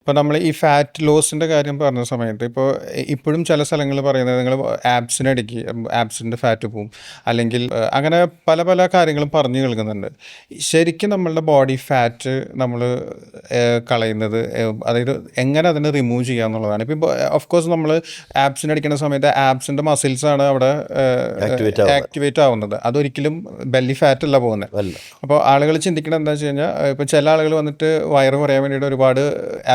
ഇപ്പോൾ നമ്മൾ ഈ ഫാറ്റ് ലോസിൻ്റെ കാര്യം പറഞ്ഞ സമയത്ത് ഇപ്പോൾ ഇപ്പോഴും ചില സ്ഥലങ്ങൾ പറയുന്നത് നിങ്ങൾ ആബ്സിനടിക്ക് ആബ്സിൻ്റെ ഫാറ്റ് പോവും അല്ലെങ്കിൽ അങ്ങനെ പല പല കാര്യങ്ങളും പറഞ്ഞു കേൾക്കുന്നുണ്ട്. ശരിക്കും നമ്മളുടെ ബോഡി ഫാറ്റ് നമ്മൾ കളയുന്നത് അതായത് എങ്ങനെ അതിനെ റിമൂവ് ചെയ്യുക എന്നുള്ളതാണ്. ഇപ്പോൾ ഓഫ് കോഴ്സ് നമ്മൾ ആബ്സിനടിക്കുന്ന സമയത്ത് ആബ്സിൻ്റെ മസിൽസാണ് അവിടെ ആക്ടിവേറ്റ് ആവുന്നത് ആക്ടിവേറ്റ് ആവുന്നത്. അതൊരിക്കലും ബെല്ലി ഫാറ്റ് അല്ല പോകുന്നത്. അല്ല. അപ്പോൾ ആളുകൾ ചിന്തിക്കുന്നത് എന്താ വെച്ച് കഴിഞ്ഞാൽ ഇപ്പോൾ ചില ആളുകൾ വന്നിട്ട് വയറ് കുറയാൻ വേണ്ടിയിട്ട് ഒരുപാട്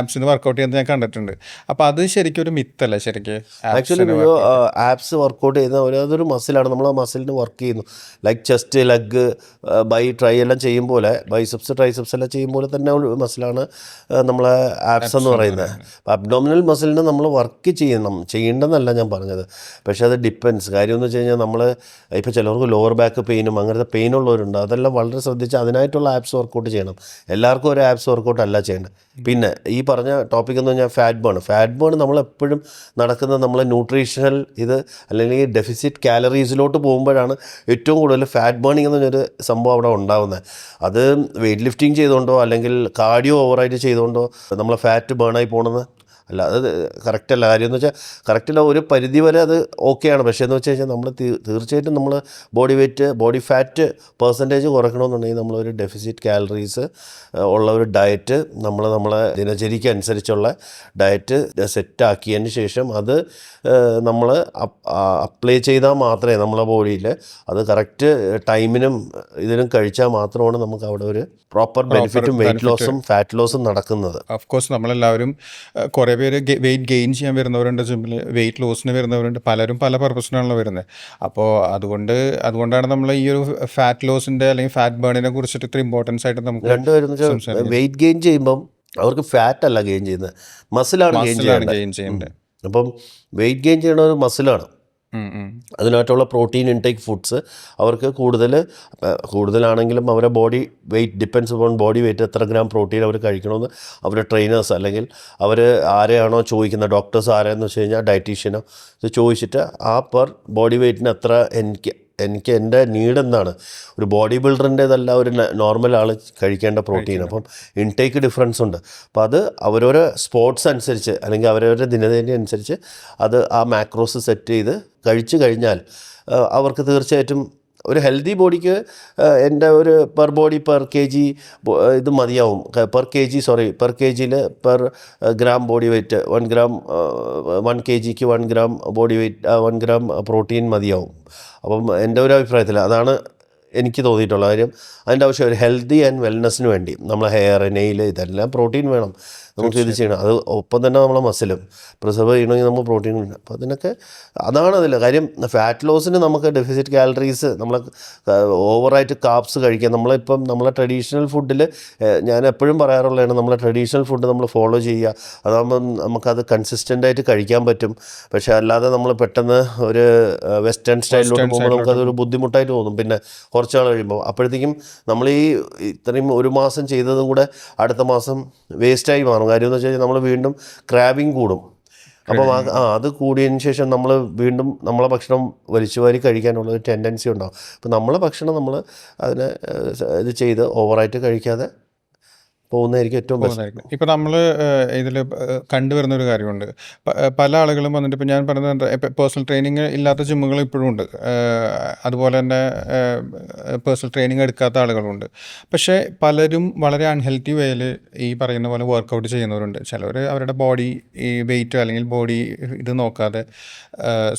ആപ്സിന് വർക്കൗട്ട് ചെയ്യുന്നത് ഞാൻ കണ്ടിട്ടുണ്ട്. അപ്പോൾ അത് ശരിക്കും ഒരു മിത്തല്ല ശരിക്കും ആക്ച്വലി ആപ്സ് വർക്കൗട്ട് ചെയ്യുന്ന അതൊരു മസിലാണ്. നമ്മൾ ആ മസിലിന് വർക്ക് ചെയ്യുന്നു. ലൈക്ക് ചെസ്റ്റ്, ലെഗ്, ട്രൈ എല്ലാം ചെയ്യും പോലെ, ബൈസെപ്സ് ട്രൈസെപ്സ് എല്ലാം ചെയ്യും പോലെ തന്നെ ഒരു മസിലാണ് നമ്മളെ ആപ്സ് എന്ന് പറയുന്നത്. അപ്പോൾ അബ്ഡോമിനൽ മസിലിന് നമ്മൾ വർക്ക് ചെയ്യേണ്ടെന്നല്ല ഞാൻ പറഞ്ഞത്. പക്ഷേ അത് ഡിപ്പെൻസ്. കാര്യം എന്ന് വെച്ച് കഴിഞ്ഞാൽ നമ്മൾ ഇപ്പോൾ ചിലർക്ക് ലോവർ ബാക്ക് പെയിനും അങ്ങനത്തെ പെയിനുള്ളവരുണ്ട്. അതെല്ലാം വളരെ ശ്രദ്ധിച്ച് അതിനായിട്ടുള്ള ആപ്സ് വർക്കൗട്ട് ചെയ്യണം. എല്ലാവർക്കും ഒരു ആപ്സ് വർക്കൗട്ട് അല്ല ചെയ്യേണ്ടത്. പിന്നെ ഈ പറഞ്ഞ ടോപ്പിക് എന്ന് പറഞ്ഞാൽ ഫാറ്റ് ബേൺ നമ്മളെപ്പോഴും നടക്കുന്നത് നമ്മൾ ന്യൂട്രീഷണൽ അല്ലെങ്കിൽ ഡെഫിസിറ്റ് കാലറീസിലോട്ട് പോകുമ്പോഴാണ് ഏറ്റവും കൂടുതൽ ഫാറ്റ് ബേണിംഗ് എന്ന് പറഞ്ഞൊരു സംഭവം അവിടെ ഉണ്ടാകുന്നത്. അത് വെയ്റ്റ് ലിഫ്റ്റിംഗ് ചെയ്തുകൊണ്ടോ അല്ലെങ്കിൽ കാർഡിയോ ഓവറായിട്ട് ചെയ്തുകൊണ്ടോ നമ്മളെ ഫാറ്റ് ബേണായി പോകണമെന്ന് അല്ല. അത് കറക്റ്റല്ല. കാര്യം എന്ന് വെച്ചാൽ കറക്റ്റല്ല, ഒരു പരിധി വരെ അത് ഓക്കെയാണ്. പക്ഷേ എന്ന് വെച്ച് കഴിഞ്ഞാൽ നമ്മൾ തീർച്ചയായിട്ടും നമ്മൾ ബോഡി ഫാറ്റ് പെർസെൻറ്റേജ് കുറയ്ക്കണമെന്നുണ്ടെങ്കിൽ നമ്മളൊരു ഡെഫിസിറ്റ് കാലറീസ് ഉള്ള ഒരു ഡയറ്റ് നമ്മളെ ദിനചര്യയ്ക്ക് അനുസരിച്ചുള്ള ഡയറ്റ് സെറ്റാക്കിയതിന് ശേഷം അത് നമ്മൾ അപ്ലൈ ചെയ്താൽ മാത്രമേ നമ്മളെ ബോഡിയിൽ അത് കറക്റ്റ് ടൈമിനും ഇതിനും കഴിച്ചാൽ മാത്രമാണ് നമുക്ക് അവിടെ ഒരു പ്രോപ്പർ ബെനിഫിറ്റും വെയിറ്റ് ലോസും ഫാറ്റ് ലോസും നടക്കുന്നത്. ഓഫ് കോഴ്സ് നമ്മളെല്ലാവരും കുറേ പേര് വെയിറ്റ് ഗെയിൻ ചെയ്യാൻ വരുന്നവരുണ്ട് ജിമ്മിൽ, വെയിറ്റ് ലോസിന് വരുന്നവരുണ്ട്. പലരും പല പർപ്പസിനാണല്ലോ വരുന്നത്. അപ്പോൾ അതുകൊണ്ടാണ് നമ്മൾ ഈ ഒരു ഫാറ്റ് ലോസിൻ്റെ അല്ലെങ്കിൽ ഫാറ്റ് ബേണിനെ കുറിച്ചിട്ട് ഇത്ര ഇമ്പോർട്ടൻസ് ആയിട്ട് നമുക്ക് രണ്ടുപേരും വെയിറ്റ് ഗെയിൻ ചെയ്യുമ്പം അവർക്ക് ഫാറ്റ് അല്ല ഗെയിൻ ചെയ്യുന്നത്, മസിലാണ് ഗെയിൻ ചെയ്യുന്നത്. അപ്പം വെയിറ്റ് ഗെയിൻ ചെയ്യണ ഒരു മസിലാണ്. അതിനായിട്ടുള്ള പ്രോട്ടീൻ ഇൻടേക്ക് ഫുഡ്സ് അവർക്ക് കൂടുതലാണെങ്കിലും അവരുടെ body weight depends on body weight എത്ര ഗ്രാം പ്രോട്ടീൻ അവർ കഴിക്കണമെന്ന് അവരുടെ ട്രെയിനേഴ്സ് അല്ലെങ്കിൽ അവർ ആരെയാണോ ചോദിക്കുന്നത്, ഡോക്ടേഴ്സ് ആരെയെന്ന് വെച്ച് കഴിഞ്ഞാൽ ഡയറ്റീഷ്യനോ ഇത് ചോദിച്ചിട്ട് ആ പെർ ബോഡി വെയ്റ്റിന് എത്ര എനിക്ക് എൻ്റെ നീഡ് എന്താണ്, ഒരു ബോഡി ബിൽഡറിൻ്റേതല്ല ഒരു നോർമൽ ആൾ കഴിക്കേണ്ട പ്രോട്ടീൻ. അപ്പം ഇൻടേക്ക് ഡിഫറൻസ് ഉണ്ട്. അപ്പം അത് അവരവരെ സ്പോർട്സ് അനുസരിച്ച് അല്ലെങ്കിൽ അവരവരുടെ ദിനചര്യ അനുസരിച്ച് അത് ആ മാക്രോസ് സെറ്റ് ചെയ്ത് കഴിച്ചു കഴിഞ്ഞാൽ അവർക്ക് തീർച്ചയായിട്ടും ഒരു ഹെൽത്തി ബോഡിക്ക് എൻ്റെ ഒരു പെർ കെ ജി ഇത് മതിയാവും. പെർ കെ ജിയിൽ per gram body weight 1 kg 1 gram body weight 1 gram protein മതിയാവും. അപ്പം എൻ്റെ ഒരു അഭിപ്രായത്തിൽ അതാണ് എനിക്ക് തോന്നിയിട്ടുള്ള കാര്യം. അതിൻ്റെ ആവശ്യം ഒരു ഹെൽത്തി ആൻഡ് വെൽനെസ്സിന് വേണ്ടി നമ്മളെ ഹെയർ, നെയിൽ ഇതെല്ലാം പ്രോട്ടീൻ വേണം. നമുക്ക് ഇത് ചെയ്യണം. അത് ഒപ്പം തന്നെ നമ്മളെ മസിലും പ്രിസർവ് ചെയ്യണമെങ്കിൽ നമ്മൾ പ്രോട്ടീൻ വേണം. അപ്പോൾ അതാണ് അതിൽ കാര്യം. ഫാറ്റ് ലോസിന് നമുക്ക് ഡെഫിസിറ്റ് കാലറീസ്, നമ്മൾ ഓവറായിട്ട് കാപ്സ് കഴിക്കുക. നമ്മളെ ട്രഡീഷണൽ ഫുഡിൽ ഞാൻ എപ്പോഴും പറയാറുള്ളതാണ്, നമ്മളെ ട്രഡീഷണൽ ഫുഡ് നമ്മൾ ഫോളോ ചെയ്യുക. അതാകുമ്പോൾ നമുക്കത് കൺസിസ്റ്റൻ്റായിട്ട് കഴിക്കാൻ പറ്റും. പക്ഷേ അല്ലാതെ നമ്മൾ പെട്ടെന്ന് ഒരു വെസ്റ്റേൺ സ്റ്റൈലിലോട്ട് പോകുമ്പോൾ നമുക്കതൊരു ബുദ്ധിമുട്ടായിട്ട് തോന്നും. പിന്നെ കുറച്ച് നാൾ കഴിയുമ്പോൾ അപ്പോഴത്തേക്കും നമ്മൾ ഇത്രയും ഒരു മാസം ചെയ്തതും കൂടെ അടുത്ത മാസം വേസ്റ്റായി മാറും. കാര്യം എന്ന് വെച്ച് കഴിഞ്ഞാൽ നമ്മൾ വീണ്ടും ക്രാവിങ് കൂടും. അപ്പം അത് കൂടിയതിന് ശേഷം നമ്മൾ വീണ്ടും നമ്മളെ ഭക്ഷണം വലിച്ചുവാരി കഴിക്കാനുള്ളൊരു ടെൻഡൻസി ഉണ്ടാകും. അപ്പം നമ്മളെ ഭക്ഷണം നമ്മൾ അതിനെ ഇത് ചെയ്ത് ഓവറായിട്ട് കഴിക്കാതെ പോകുന്നതായിരിക്കും ഏറ്റവും ബെസ്റ്റ്. ഇപ്പോൾ നമ്മൾ ഇതിൽ കണ്ടുവരുന്നൊരു കാര്യമുണ്ട്. പല ആളുകളും വന്നിട്ട് ഇപ്പോൾ ഞാൻ പറഞ്ഞത് പേഴ്സണൽ ട്രെയിനിങ് ഇല്ലാത്ത ജിമ്മുകൾ ഇപ്പോഴും ഉണ്ട്. അതുപോലെ തന്നെ പേഴ്സണൽ ട്രെയിനിങ് എടുക്കാത്ത ആളുകളുണ്ട്. പക്ഷേ പലരും വളരെ അൺഹെൽത്തി വേയിൽ ഈ പറയുന്ന പോലെ വർക്കൗട്ട് ചെയ്യുന്നവരുണ്ട്. ചിലവർ അവരുടെ ബോഡി ഈ വെയിറ്റ് അല്ലെങ്കിൽ ബോഡി ഇത് നോക്കാതെ,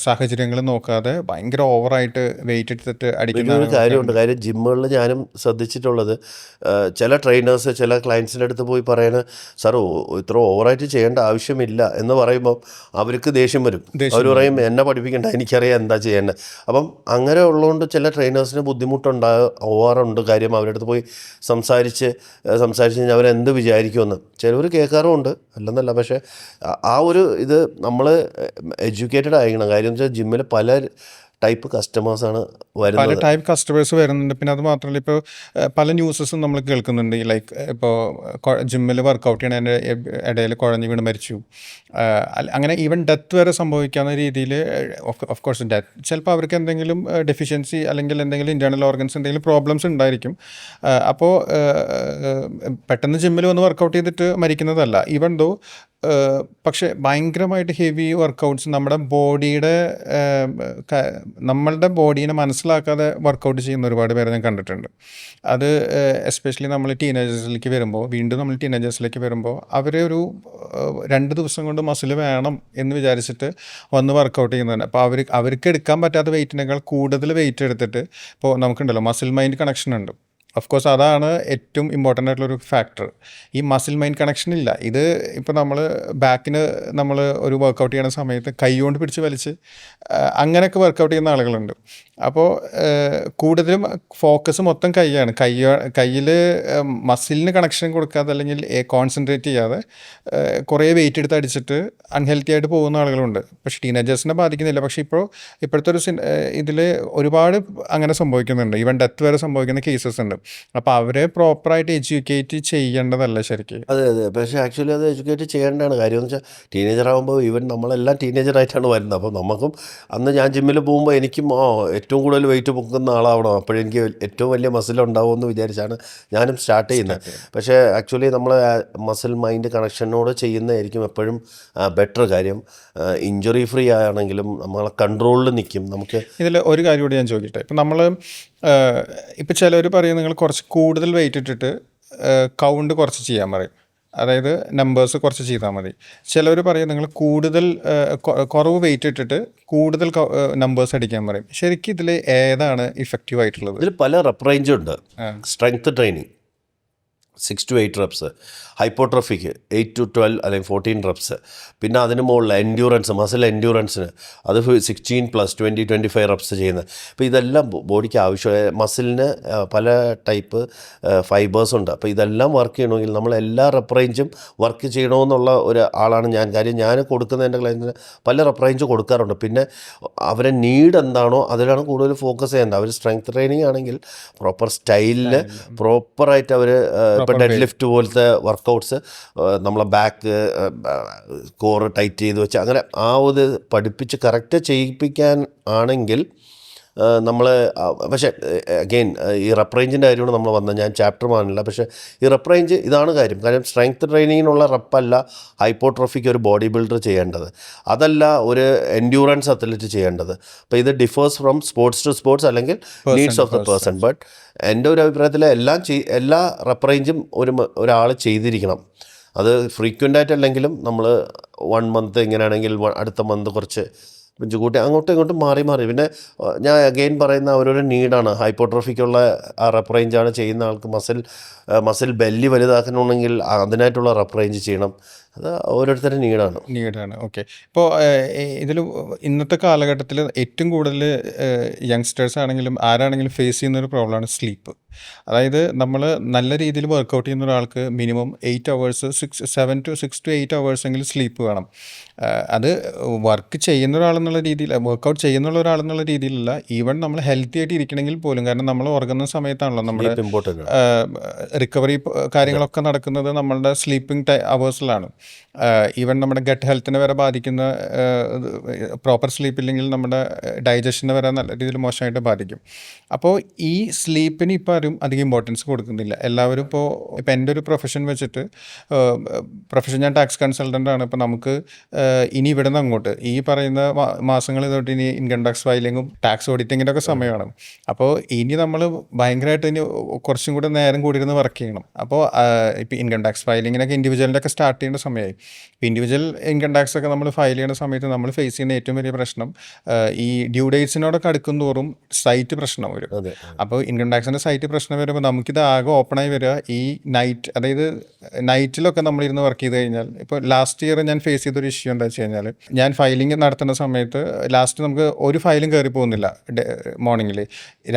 സാഹചര്യങ്ങൾ നോക്കാതെ ഭയങ്കര ഓവറായിട്ട് വെയിറ്റ് എടുത്തിട്ട് അടിക്കുന്ന ഒരു കാര്യമുണ്ട്. കാര്യം ജിമ്മുകളിൽ ഞാനും ശ്രദ്ധിച്ചിട്ടുള്ളത്, ചില ട്രെയിനേഴ്സ് ചില ക്ലയൻസിൻ്റെ അടുത്ത് പോയി പറയുന്നത്, സാർ ഇത്ര ഓവറായിട്ട് ചെയ്യേണ്ട ആവശ്യമില്ല എന്ന് പറയുമ്പം അവർക്ക് ദേഷ്യം വരും. അവർ പറയും എന്നെ പഠിപ്പിക്കേണ്ട, എനിക്കറിയാം എന്താ ചെയ്യേണ്ടത്. അപ്പം അങ്ങനെ ഉള്ളതുകൊണ്ട് ചില ട്രെയിനേഴ്സിന് ബുദ്ധിമുട്ടുണ്ടാവാറുണ്ട്. കാര്യം അവരുടെ അടുത്ത് പോയി സംസാരിച്ച് കഴിഞ്ഞാൽ അവരെന്ത് വിചാരിക്കുമെന്ന് ചിലവർ കേൾക്കാറുമുണ്ട്, അല്ലെന്നല്ല. പക്ഷേ ആ ഒരു ഇത് നമ്മൾ എഡ്യൂക്കേറ്റഡ് ആയിരിക്കണം. കാര്യം എന്ന് വെച്ചാൽ ജിമ്മിൽ പല ടൈപ്പ് കസ്റ്റമേഴ്സാണ് പല വരുന്നത്. ടൈപ്പ് കസ്റ്റമേഴ്സ് വരുന്നുണ്ട്. പിന്നെ അത് മാത്രമല്ല, ഇപ്പോൾ പല ന്യൂസസും നമ്മൾ കേൾക്കുന്നുണ്ട്. ഈ ലൈക്ക് ഇപ്പോൾ ജിമ്മിൽ വർക്കൗട്ട് ചെയ്യണതിൻ്റെ ഇടയിൽ കുഴഞ്ഞു വീണ് മരിച്ചു, അങ്ങനെ ഈവൻ ഡെത്ത് വരെ സംഭവിക്കാവുന്ന രീതിയിൽ. ഓഫ് കോഴ്സ് ഡെത്ത് ചിലപ്പോൾ അവർക്ക് എന്തെങ്കിലും ഡെഫിഷ്യൻസി അല്ലെങ്കിൽ എന്തെങ്കിലും ഇൻറ്റേർണൽ ഓർഗൻസ് എന്തെങ്കിലും പ്രോബ്ലംസ് ഉണ്ടായിരിക്കും. അപ്പോൾ പെട്ടെന്ന് ജിമ്മിൽ വന്ന് വർക്കൗട്ട് ചെയ്തിട്ട് മരിക്കുന്നതല്ല. ഈവൻ ദോ പക്ഷേ ഭയങ്കരമായിട്ട് ഹെവി വർക്കൗട്ട്സ് നമ്മളുടെ ബോഡീനെ മനസ്സിലാക്കാതെ വർക്കൗട്ട് ചെയ്യുന്ന ഒരുപാട് പേരെ ഞാൻ കണ്ടിട്ടുണ്ട്. അത് എസ്പെഷ്യലി നമ്മൾ ടീനേജേഴ്സിലേക്ക് വരുമ്പോൾ അവർ ഒരു 2 ദിവസം കൊണ്ട് മസിൽ വേണം എന്ന് വിചാരിച്ചിട്ട് വന്ന് വർക്കൗട്ട് ചെയ്യുന്നതാണ്. അപ്പോൾ അവർക്ക് എടുക്കാൻ പറ്റാത്ത വെയിറ്റിനേക്കാൾ കൂടുതൽ വെയിറ്റ് എടുത്തിട്ട്, ഇപ്പോൾ നമുക്കുണ്ടല്ലോ മസിൽ മൈൻഡ് കണക്ഷൻ ഉണ്ട്. ഓഫ് കോഴ്സ് അതാണ് ഏറ്റവും ഇമ്പോർട്ടൻ്റ് ആയിട്ടുള്ളൊരു ഫാക്ടർ. ഈ മസിൽ മൈൻഡ് കണക്ഷൻ ഇല്ല. ഇത് ഇപ്പോൾ ബാക്കിന് നമ്മൾ ഒരു വർക്കൗട്ട് ചെയ്യുന്ന സമയത്ത് കൈ കൊണ്ട് പിടിച്ച് വലിച്ച് അങ്ങനെയൊക്കെ വർക്കൗട്ട് ചെയ്യുന്ന ആളുകളുണ്ട്. അപ്പോൾ കൂടുതലും ഫോക്കസ് മൊത്തം കൈയാണ്. കയ്യിൽ മസിലിന് കണക്ഷൻ കൊടുക്കാതെ അല്ലെങ്കിൽ കോൺസെൻട്രേറ്റ് ചെയ്യാതെ കുറേ വെയിറ്റ് എടുത്ത് അടിച്ചിട്ട് അൺഹെൽത്തി ആയിട്ട് പോകുന്ന ആളുകളുണ്ട്. പക്ഷേ ടീനേജേഴ്സിനെ ബാധിക്കുന്നില്ല. പക്ഷേ ഇപ്പോഴത്തെ ഒരു ഇതിൽ ഒരുപാട് അങ്ങനെ സംഭവിക്കുന്നുണ്ട്. ഈവൻ ഡെത്ത് വരെ സംഭവിക്കുന്ന കേസസ് ഉണ്ട്. അപ്പോൾ അവരെ പ്രോപ്പറായിട്ട് എഡ്യൂക്കേറ്റ് ചെയ്യേണ്ടതല്ല ശരിക്കും. അതെ. പക്ഷേ ആക്ച്വലി അത് എഡ്യൂക്കേറ്റ് ചെയ്യേണ്ടതാണ്. കാര്യം എന്ന് വെച്ചാൽ ടീനേജർ ആകുമ്പോൾ ഈവൻ നമ്മളെല്ലാം ടീനേജറായിട്ടാണ് വരുന്നത്. അപ്പോൾ നമുക്കും അന്ന് ഞാൻ ജിമ്മിൽ പോകുമ്പോൾ എനിക്കും ഏറ്റവും കൂടുതൽ വെയിറ്റ് പൊക്കുന്ന ആളാവണം, അപ്പോഴെനിക്ക് ഏറ്റവും വലിയ മസിൽ ഉണ്ടാവുമെന്ന് വിചാരിച്ചാണ് ഞാനും സ്റ്റാർട്ട് ചെയ്യുന്നത്. പക്ഷേ ആക്ച്വലി നമ്മൾ മസിൽ മൈൻഡ് കണക്ഷനോട് ചെയ്യുന്നതായിരിക്കും എപ്പോഴും ബെറ്റർ. കാര്യം ഇഞ്ചുറി ഫ്രീ ആണെങ്കിലും നമ്മളെ കൺട്രോളിൽ നിൽക്കും. നമുക്ക് ഇതിൽ ഒരു കാര്യം കൂടി ഞാൻ ചോദിക്കട്ടെ. ഇപ്പം ഇപ്പോൾ ചിലർ പറയും നിങ്ങൾ കുറച്ച് കൂടുതൽ വെയിറ്റ് ഇട്ടിട്ട് കൗണ്ട് കുറച്ച് ചെയ്യാൻ പറയും, അതായത് നമ്പേഴ്സ് കുറച്ച് ചെയ്താൽ മതി. ചിലവർ പറയും നിങ്ങൾ കൂടുതൽ കുറവ് വെയിറ്റ് ഇട്ടിട്ട് കൂടുതൽ നമ്പേഴ്സ് അടിക്കാൻ പറയും. ശരിക്കും ഇതിൽ ഏതാണ് ഇഫക്റ്റീവ് ആയിട്ടുള്ളത്? ഇതിൽ പല റെപ്പ് റേഞ്ചുണ്ട്. Strength training 6 to 8 reps, hypertrophic 8 to 12 അല്ലെങ്കിൽ 14 റെപ്സ്, പിന്നെ അതിന് മുകളിൽ എൻഡ്യൂറൻസ്, മസിൽ എൻഡ്യൂറൻസിന് അത് 16 + 20 25 റെപ്സ് ചെയ്യുന്നത്. അപ്പോൾ ഇതെല്ലാം ബോഡിക്ക് ആവശ്യമായ മസിലിന് പല ടൈപ്പ് ഫൈബേഴ്സ് ഉണ്ട്. അപ്പോൾ ഇതെല്ലാം വർക്ക് ചെയ്യണമെങ്കിൽ നമ്മൾ എല്ലാ റെപ്പ് റേഞ്ചും വർക്ക് ചെയ്യണമെന്നുള്ള ഒരു ആളാണ് ഞാൻ. കാര്യം ഞാൻ കൊടുക്കുന്ന എൻ്റെ ക്ലയൻറ്റിന് പല റെപ്പ് റേഞ്ച് കൊടുക്കാറുണ്ട്. പിന്നെ അവരെ നീഡ് എന്താണോ അതിലാണ് കൂടുതൽ ഫോക്കസ് ചെയ്യേണ്ടത്. അവർ സ്ട്രെങ്ത് ട്രെയിനിങ് ആണെങ്കിൽ പ്രോപ്പർ സ്റ്റൈലിൽ പ്രോപ്പറായിട്ട് അവർ ഇപ്പോൾ ഡെഡ് ലിഫ്റ്റ് പോലത്തെ വർക്കൗട്ട്സ് നമ്മളെ ബാക്ക് കോറ് ടൈറ്റ് ചെയ്ത് വെച്ച് അങ്ങനെ ഒരു പഠിപ്പിച്ച് കറക്റ്റ് ചെയ്യിപ്പിക്കാൻ ആണെങ്കിൽ നമ്മൾ. പക്ഷേ അഗെയിൻ ഈ റെപ്പ് റേഞ്ചിൻ്റെ കാര്യമാണ് നമ്മൾ വന്നത്. ഞാൻ ചാപ്റ്റർ മാനില്ല. പക്ഷേ ഈ റെപ്പ് റേഞ്ച് ഇതാണ് കാര്യം. കാര്യം സ്ട്രെങ്ത് ട്രെയിനിങ്ങിനുള്ള റെപ്പല്ല ഹൈപ്പോട്രോഫിക്ക് ഒരു ബോഡി ബിൽഡർ ചെയ്യേണ്ടത്, അതല്ല ഒരു എൻഡ്യൂറൻസ് അത്ലറ്റ് ചെയ്യേണ്ടത്. അപ്പോൾ ഇത് differs from sports to sports അല്ലെങ്കിൽ needs of the person. But എൻ്റെ ഒരു അഭിപ്രായത്തിൽ എല്ലാ റെപ്പ് റേഞ്ചും ഒരാൾ ചെയ്തിരിക്കണം. അത് ഫ്രീക്വൻ്റ് ആയിട്ടല്ലെങ്കിലും നമ്മൾ 1 മന്ത് ഇങ്ങനെയാണെങ്കിൽ അടുത്ത മന്ത് കുറച്ച് കൂട്ടി അങ്ങോട്ടും ഇങ്ങോട്ടും മാറി. പിന്നെ ഞാൻ അഗെയിൻ പറയുന്ന അവരൊരു നീഡാണ്. ഹൈപ്പോട്രോഫിക്കുള്ള ആ റെപ്പ് റേഞ്ചാണ് ചെയ്യുന്ന ആൾക്ക് മസിൽ ബെല്ലി വലുതാക്കണമെങ്കിൽ അതിനായിട്ടുള്ള റെപ്പ് റേഞ്ച് ചെയ്യണം. അത് ഓരോരുത്തരുടെ നീഡാണ്. ഓക്കെ. ഇപ്പോൾ ഇതിൽ ഇന്നത്തെ കാലഘട്ടത്തിൽ ഏറ്റവും കൂടുതൽ യങ്സ്റ്റേഴ്സ് ആണെങ്കിലും ആരാണെങ്കിലും ഫേസ് ചെയ്യുന്നൊരു പ്രോബ്ലമാണ് സ്ലീപ്പ്. അതായത് നമ്മൾ നല്ല രീതിയിൽ വർക്കൗട്ട് ചെയ്യുന്ന ഒരാൾക്ക് മിനിമം 8 hours 7 to 8 hours എങ്കിലും സ്ലീപ്പ് വേണം. അത് വർക്ക് ചെയ്യുന്ന ഒരാളെന്നുള്ള രീതിയിൽ, വർക്കൗട്ട് ചെയ്യുന്ന ഒരാളെന്നുള്ള രീതിയിലല്ല, ഈവൻ നമ്മൾ ഹെൽത്തി ആയിട്ട് ഇരിക്കണമെങ്കിൽ പോലും. കാരണം നമ്മൾ ഉറങ്ങുന്ന സമയത്താണല്ലോ നമ്മുടെ റിക്കവറി കാര്യങ്ങളൊക്കെ നടക്കുന്നത് നമ്മളുടെ സ്ലീപ്പിംഗ് അവേഴ്സിലാണ്. ഈവൻ നമ്മുടെ ഗട്ട് ഹെൽത്തിനെ വരെ ബാധിക്കുന്ന, പ്രോപ്പർ സ്ലീപ്പ് ഇല്ലെങ്കിൽ നമ്മുടെ ഡൈജഷനെ വരെ നല്ല രീതിയിൽ മോശമായിട്ട് ബാധിക്കും. അപ്പോൾ ഈ സ്ലീപ്പിന് ഇപ്പോൾ ആരും അധികം ഇമ്പോർട്ടൻസ് കൊടുക്കുന്നില്ല. എല്ലാവരും ഇപ്പോൾ എൻ്റെ ഒരു പ്രൊഫഷൻ വെച്ചിട്ട്, ഞാൻ ടാക്സ് കൺസൾട്ടൻ്റ് ആണ്. ഇപ്പോൾ നമുക്ക് ഇനി ഇവിടെ നിന്ന് അങ്ങോട്ട് ഈ പറയുന്ന മാസങ്ങളിൽ തൊട്ട് ഇനി ഇൻകം ടാക്സ് ഫയലിങ്ങും ടാക്സ് ഓഡിറ്റിങ്ങിൻ്റെ ഒക്കെ സമയമാണ്. അപ്പോൾ ഇനി നമ്മൾ ഭയങ്കരമായിട്ട് ഇനി കുറച്ചും കൂടെ നേരം കൂടിയിരുന്ന് വർക്ക് ചെയ്യണം. അപ്പോൾ ഇപ്പോൾ ഇൻകം ടാക്സ് ഫയലിങ്ങിനൊക്കെ ഇൻഡിവിജ്വലിൻ്റെ ഒക്കെ സ്റ്റാർട്ട് ചെയ്യേണ്ട സമയമായി. ഇപ്പോൾ ഇൻഡിവിജ്വൽ ഇൻകം ടാക്സ് ഒക്കെ നമ്മൾ ഫയൽ ചെയ്യുന്ന സമയത്ത് നമ്മൾ ഫേസ് ചെയ്യുന്ന ഏറ്റവും വലിയ പ്രശ്നം ഈ ഡ്യൂ ഡേറ്റ്സിനോടൊക്കെ അടുക്കും തോറും സൈറ്റ് പ്രശ്നം വരും. അപ്പോൾ ഇൻകം ടാക്സിൻ്റെ സൈറ്റ് പ്രശ്നം വരുമ്പോൾ നമുക്കിത് ആകെ ഓപ്പണായി വരിക ഈ നൈറ്റ്, അതായത് നൈറ്റിലൊക്കെ നമ്മളിരുന്ന് വർക്ക് ചെയ്ത് കഴിഞ്ഞാൽ. ഇപ്പോൾ ലാസ്റ്റ് ഇയർ ഞാൻ ഫേസ് ചെയ്തൊരു ഇഷ്യൂ എന്താ വെച്ച് കഴിഞ്ഞാൽ, ഞാൻ ഫയലിംഗ് നടത്തുന്ന സമയത്ത് ലാസ്റ്റ് നമുക്ക് ഒരു ഫയലും കയറി പോകുന്നില്ല മോർണിംഗിൽ,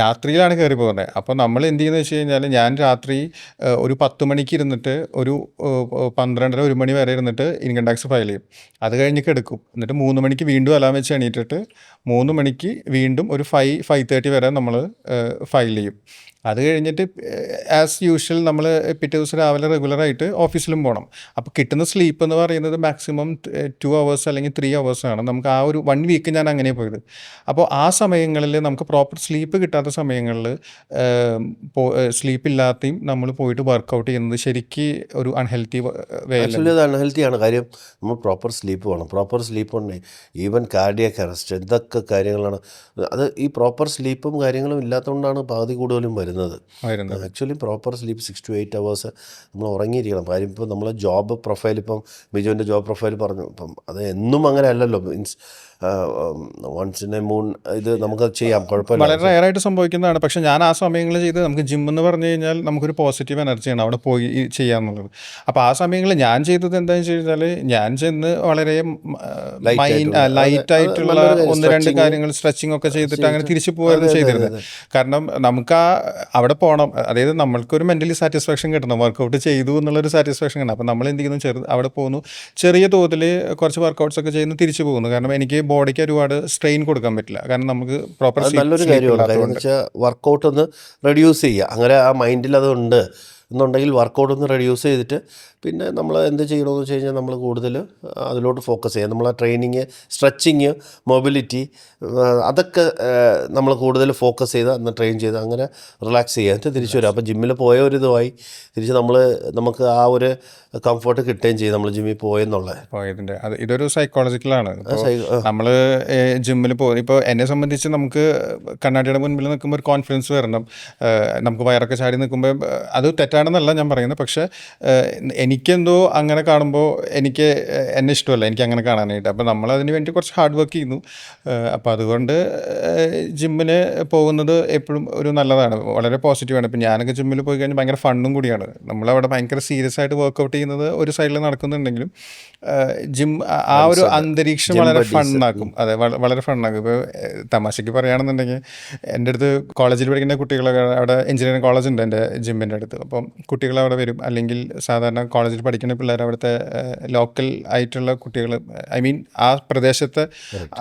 രാത്രിയിലാണ് കയറി പോകുന്നത്. അപ്പോൾ നമ്മൾ എന്ത് ചെയ്യുന്നത് വെച്ച് കഴിഞ്ഞാൽ, ഞാൻ രാത്രി ഒരു 10 മണിക്ക് ഇരുന്നിട്ട് ഒരു 12-1 മണി വരെ ഇരുന്നിട്ട് ഇൻകം ടാക്സ് ഫയൽ ചെയ്യും. അത് കഴിഞ്ഞ് കിടക്കും. എന്നിട്ട് 3 മണിക്ക് വീണ്ടും അലാം വെച്ച് എണീറ്റിട്ട് 3 മണിക്ക് വീണ്ടും ഒരു 5:30 വരെ നമ്മൾ ഫയൽ ചെയ്യും. അത് കഴിഞ്ഞിട്ട് ആസ് യൂഷ്വൽ നമ്മൾ പിറ്റേ ദിവസം രാവിലെ റെഗുലറായിട്ട് ഓഫീസിലും പോകണം. അപ്പോൾ കിട്ടുന്ന സ്ലീപ്പ് എന്ന് പറയുന്നത് മാക്സിമം 2 hours അല്ലെങ്കിൽ 3 hours ആണ്. നമുക്ക് ആ ഒരു 1 വീക്ക് ഞാൻ അങ്ങനെ പോയത്. അപ്പോൾ ആ സമയങ്ങളിൽ നമുക്ക് പ്രോപ്പർ സ്ലീപ്പ് കിട്ടാത്ത സമയങ്ങളിൽ സ്ലീപ്പ് ഇല്ലാതെയും നമ്മൾ പോയിട്ട് വർക്കൗട്ട് ചെയ്യുന്നത് ശരിക്ക് ഒരു അൺഹെൽത്തി വേ. ആക്ച്വലി അത് അൺഹെൽത്തിയാണ്. കാര്യം നമ്മൾ പ്രോപ്പർ സ്ലീപ്പ് വേണം. പ്രോപ്പർ സ്ലീപ്പ് ഉണ്ടെങ്കിൽ ഈവൻ കാർഡിയാക് അറസ്റ്റ് എന്തൊക്കെ കാര്യങ്ങളാണ്. അത് ഈ പ്രോപ്പർ സ്ലീപ്പും കാര്യങ്ങളും ഇല്ലാത്തതുകൊണ്ടാണ് പകുതി കൂടുതലും വരുന്നത്. Actually proper sleep 6 to 8 hours നമ്മൾ ഉറങ്ങിയിരിക്കണം. കാര്യം ഇപ്പോൾ നമ്മളെ ജോബ് പ്രൊഫൈൽ, ഇപ്പം ബിജുവിൻ്റെ ജോബ് പ്രൊഫൈൽ പറഞ്ഞു, ഇപ്പം അത് എന്നും അങ്ങനെ അല്ലല്ലോ. Means once in a moon ഇത് നമുക്ക് ചെയ്യാം, കുഴപ്പമില്ല. വളരെ റയറായിട്ട് സംഭവിക്കുന്നതാണ്. പക്ഷേ ഞാൻ ആ സമയങ്ങളിൽ ചെയ്ത് നമുക്ക് ജിം എന്ന് പറഞ്ഞു കഴിഞ്ഞാൽ നമുക്കൊരു പോസിറ്റീവ് എനർജിയാണ് അവിടെ പോയി ചെയ്യാന്നുള്ളത്. അപ്പോൾ ആ സമയങ്ങളിൽ ഞാൻ ചെയ്തത് എന്താണെന്ന് വെച്ച് കഴിഞ്ഞാൽ ഞാൻ ചെന്ന് വളരെ ലൈറ്റ് ആയിട്ടുള്ള 1-2 കാര്യങ്ങൾ സ്ട്രെച്ചിങ് ഒക്കെ ചെയ്തിട്ട് അങ്ങനെ തിരിച്ചു പോകായിരുന്നു ചെയ്തിരുന്നത്. കാരണം നമുക്ക് അവിടെ പോകണം, അതായത് നമ്മൾക്കൊരു മെൻ്റലി സാറ്റിസ്ഫാക്ഷൻ കിട്ടണം, വർക്കൗട്ട് ചെയ്തു എന്നുള്ളൊരു സാറ്റിസ്ഫാക്ഷൻ കിട്ടണം. അപ്പോൾ നമ്മൾ എന്ത് ചെയ്യുന്നു, അവിടെ പോകുന്നു, ചെറിയ തോതിൽ കുറച്ച് വർക്കൗട്ട്സ് ഒക്കെ ചെയ്യുന്നു, തിരിച്ചു പോകുന്നു. കാരണം എനിക്ക് ബോഡിക്ക് ഒരുപാട് സ്ട്രെയിൻ കൊടുക്കാൻ പറ്റില്ല, കാരണം നമുക്ക് പ്രോപ്പർ നല്ലൊരു കാര്യമാണ്. കാര്യം എന്ന് വെച്ചാൽ വർക്കൗട്ട് ഒന്ന് റെഡ്യൂസ് ചെയ്യുക. അങ്ങനെ ആ മൈൻഡിൽ അതുണ്ട് എന്നുണ്ടെങ്കിൽ വർക്കൗട്ട് ഒന്ന് റെഡ്യൂസ് ചെയ്തിട്ട് പിന്നെ നമ്മൾ എന്ത് ചെയ്യണമെന്ന് വെച്ച് കഴിഞ്ഞാൽ നമ്മൾ കൂടുതൽ അതിലോട്ട് ഫോക്കസ് ചെയ്യുക. നമ്മൾ ആ ട്രെയിനിങ്, സ്ട്രെച്ചിങ്, മൊബിലിറ്റി അതൊക്കെ നമ്മൾ കൂടുതൽ ഫോക്കസ് ചെയ്ത് അന്ന് ട്രെയിൻ ചെയ്ത് അങ്ങനെ റിലാക്സ് ചെയ്യുക, എന്നിട്ട് തിരിച്ചു വരിക. അപ്പോൾ ജിമ്മിൽ പോയ ഒരു ഇതുമായി തിരിച്ച് നമുക്ക് ആ ഒരു കംഫർട്ട് കിട്ടുകയും ചെയ്യും നമ്മൾ ജിമ്മിൽ പോയതിൻ്റെ. അത് ഇതൊരു സൈക്കോളജിക്കലാണ്. നമ്മൾ ജിമ്മിൽ ഇപ്പോൾ എന്നെ സംബന്ധിച്ച് നമുക്ക് കണ്ണാടിയുടെ മുൻപിൽ നിൽക്കുമ്പോൾ ഒരു കോൺഫിഡൻസ് വരണം. നമുക്ക് വയറൊക്കെ ചാടി നിൽക്കുമ്പോൾ അത് തെറ്റാണെന്നല്ല ഞാൻ പറയുന്നത്. പക്ഷേ എനിക്കെന്തോ അങ്ങനെ കാണുമ്പോൾ എന്നെ ഇഷ്ടമല്ല എനിക്ക് അങ്ങനെ കാണാനായിട്ട്. അപ്പോൾ നമ്മളതിന് വേണ്ടി കുറച്ച് ഹാർഡ് വർക്ക് ചെയ്യുന്നു. അപ്പോൾ അതുകൊണ്ട് ജിമ്മിന് പോകുന്നത് എപ്പോഴും ഒരു നല്ലതാണ്, വളരെ പോസിറ്റീവാണ്. ഇപ്പോൾ ഞാനൊക്കെ ജിമ്മിൽ പോയി കഴിഞ്ഞാൽ ഭയങ്കര ഫണ്ണും കൂടിയാണ്. നമ്മളവിടെ ഭയങ്കര സീരിയസ് ആയിട്ട് വർക്കൗട്ട് ചെയ്യുന്നത് ഒരു സൈഡിൽ നടക്കുന്നുണ്ടെങ്കിലും ജിം ആ ഒരു അന്തരീക്ഷം വളരെ ഫണ്ണാക്കും. അതെ, വളരെ ഫണ്ണാക്കും. ഇപ്പോൾ തമാശയ്ക്ക് പറയുകയാണെന്നുണ്ടെങ്കിൽ എൻ്റെ അടുത്ത് കോളേജിൽ പഠിക്കുന്ന കുട്ടികളൊക്കെ, അവിടെ എഞ്ചിനീയറിംഗ് കോളേജ് ഉണ്ട് എൻ്റെ ജിമ്മിൻ്റെ അടുത്ത്. അപ്പം കുട്ടികൾ അവിടെ വരും, അല്ലെങ്കിൽ സാധാരണ കോളേജിൽ പഠിക്കുന്ന പിള്ളേർ, അവിടുത്തെ ലോക്കൽ ആയിട്ടുള്ള കുട്ടികൾ, ഐ മീൻ ആ പ്രദേശത്തെ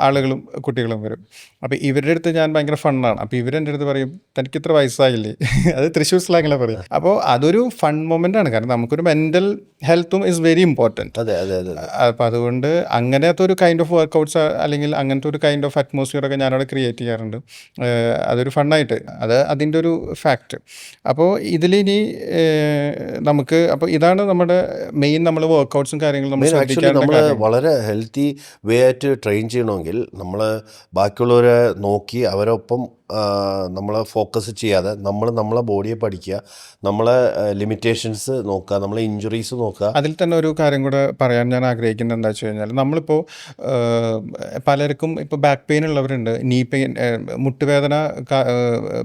ആളുകളും കുട്ടികളും വരും. അപ്പോൾ ഇവരുടെ അടുത്ത് ഞാൻ ഭയങ്കര ഫണ്ണാണ്. അപ്പോൾ ഇവരെൻ്റെ അടുത്ത് പറയും, തനിക്ക് ഇത്ര വയസ്സായില്ലേ, അത് തൃശ്ശൂർ സ്ലാങ്ങിലാണ് പറയും. അപ്പോൾ അതൊരു ഫൺ മൊമെൻ്റ് ആണ്, കാരണം നമുക്കൊരു മെൻ്റൽ ഹെൽത്തും ഈസ് വെരി ഇമ്പോർട്ടൻറ്റ്. അതെ അതെ അതെ. അപ്പോൾ അതുകൊണ്ട് അങ്ങനത്തെ ഒരു കൈൻഡ് ഓഫ് വർക്കൗട്ട്സ് അല്ലെങ്കിൽ അങ്ങനത്തെ ഒരു കൈൻഡ് ഓഫ് അറ്റ്മോസ്ഫിയറൊക്കെ ഞാനവിടെ ക്രിയേറ്റ് ചെയ്യാറുണ്ട്. അതൊരു ഫണ്ണായിട്ട്, അതിൻ്റെ ഒരു ഫാക്റ്റ്. അപ്പോൾ ഇതിലിനി നമുക്ക്, അപ്പോൾ ഇതാണ് നമ്മുടെ മെയിൻ നമ്മൾ വർക്കൗട്ട്സും കാര്യങ്ങളും നമ്മൾ നമ്മൾ വളരെ ഹെൽത്തി വേ ആയിട്ട് ട്രെയിൻ ചെയ്യണമെങ്കിൽ നമ്മൾ ബാക്കിയുള്ളവരെ നോക്കി അവരൊപ്പം നമ്മൾ ഫോക്കസ് ചെയ്യാതെ നമ്മളെ ബോഡിയെ പഠിക്കുക, നമ്മളെ ലിമിറ്റേഷൻസ് നോക്കുക, നമ്മളെ ഇഞ്ചുറീസ് നോക്കുക. അതിൽ തന്നെ ഒരു കാര്യം കൂടെ പറയാൻ ഞാൻ ആഗ്രഹിക്കുന്നത് എന്താ വെച്ച് കഴിഞ്ഞാൽ, നമ്മളിപ്പോൾ പലർക്കും ഇപ്പോൾ ബാക്ക് പെയിൻ ഉള്ളവരുണ്ട്, നീ പെയിൻ, മുട്ടുവേദന,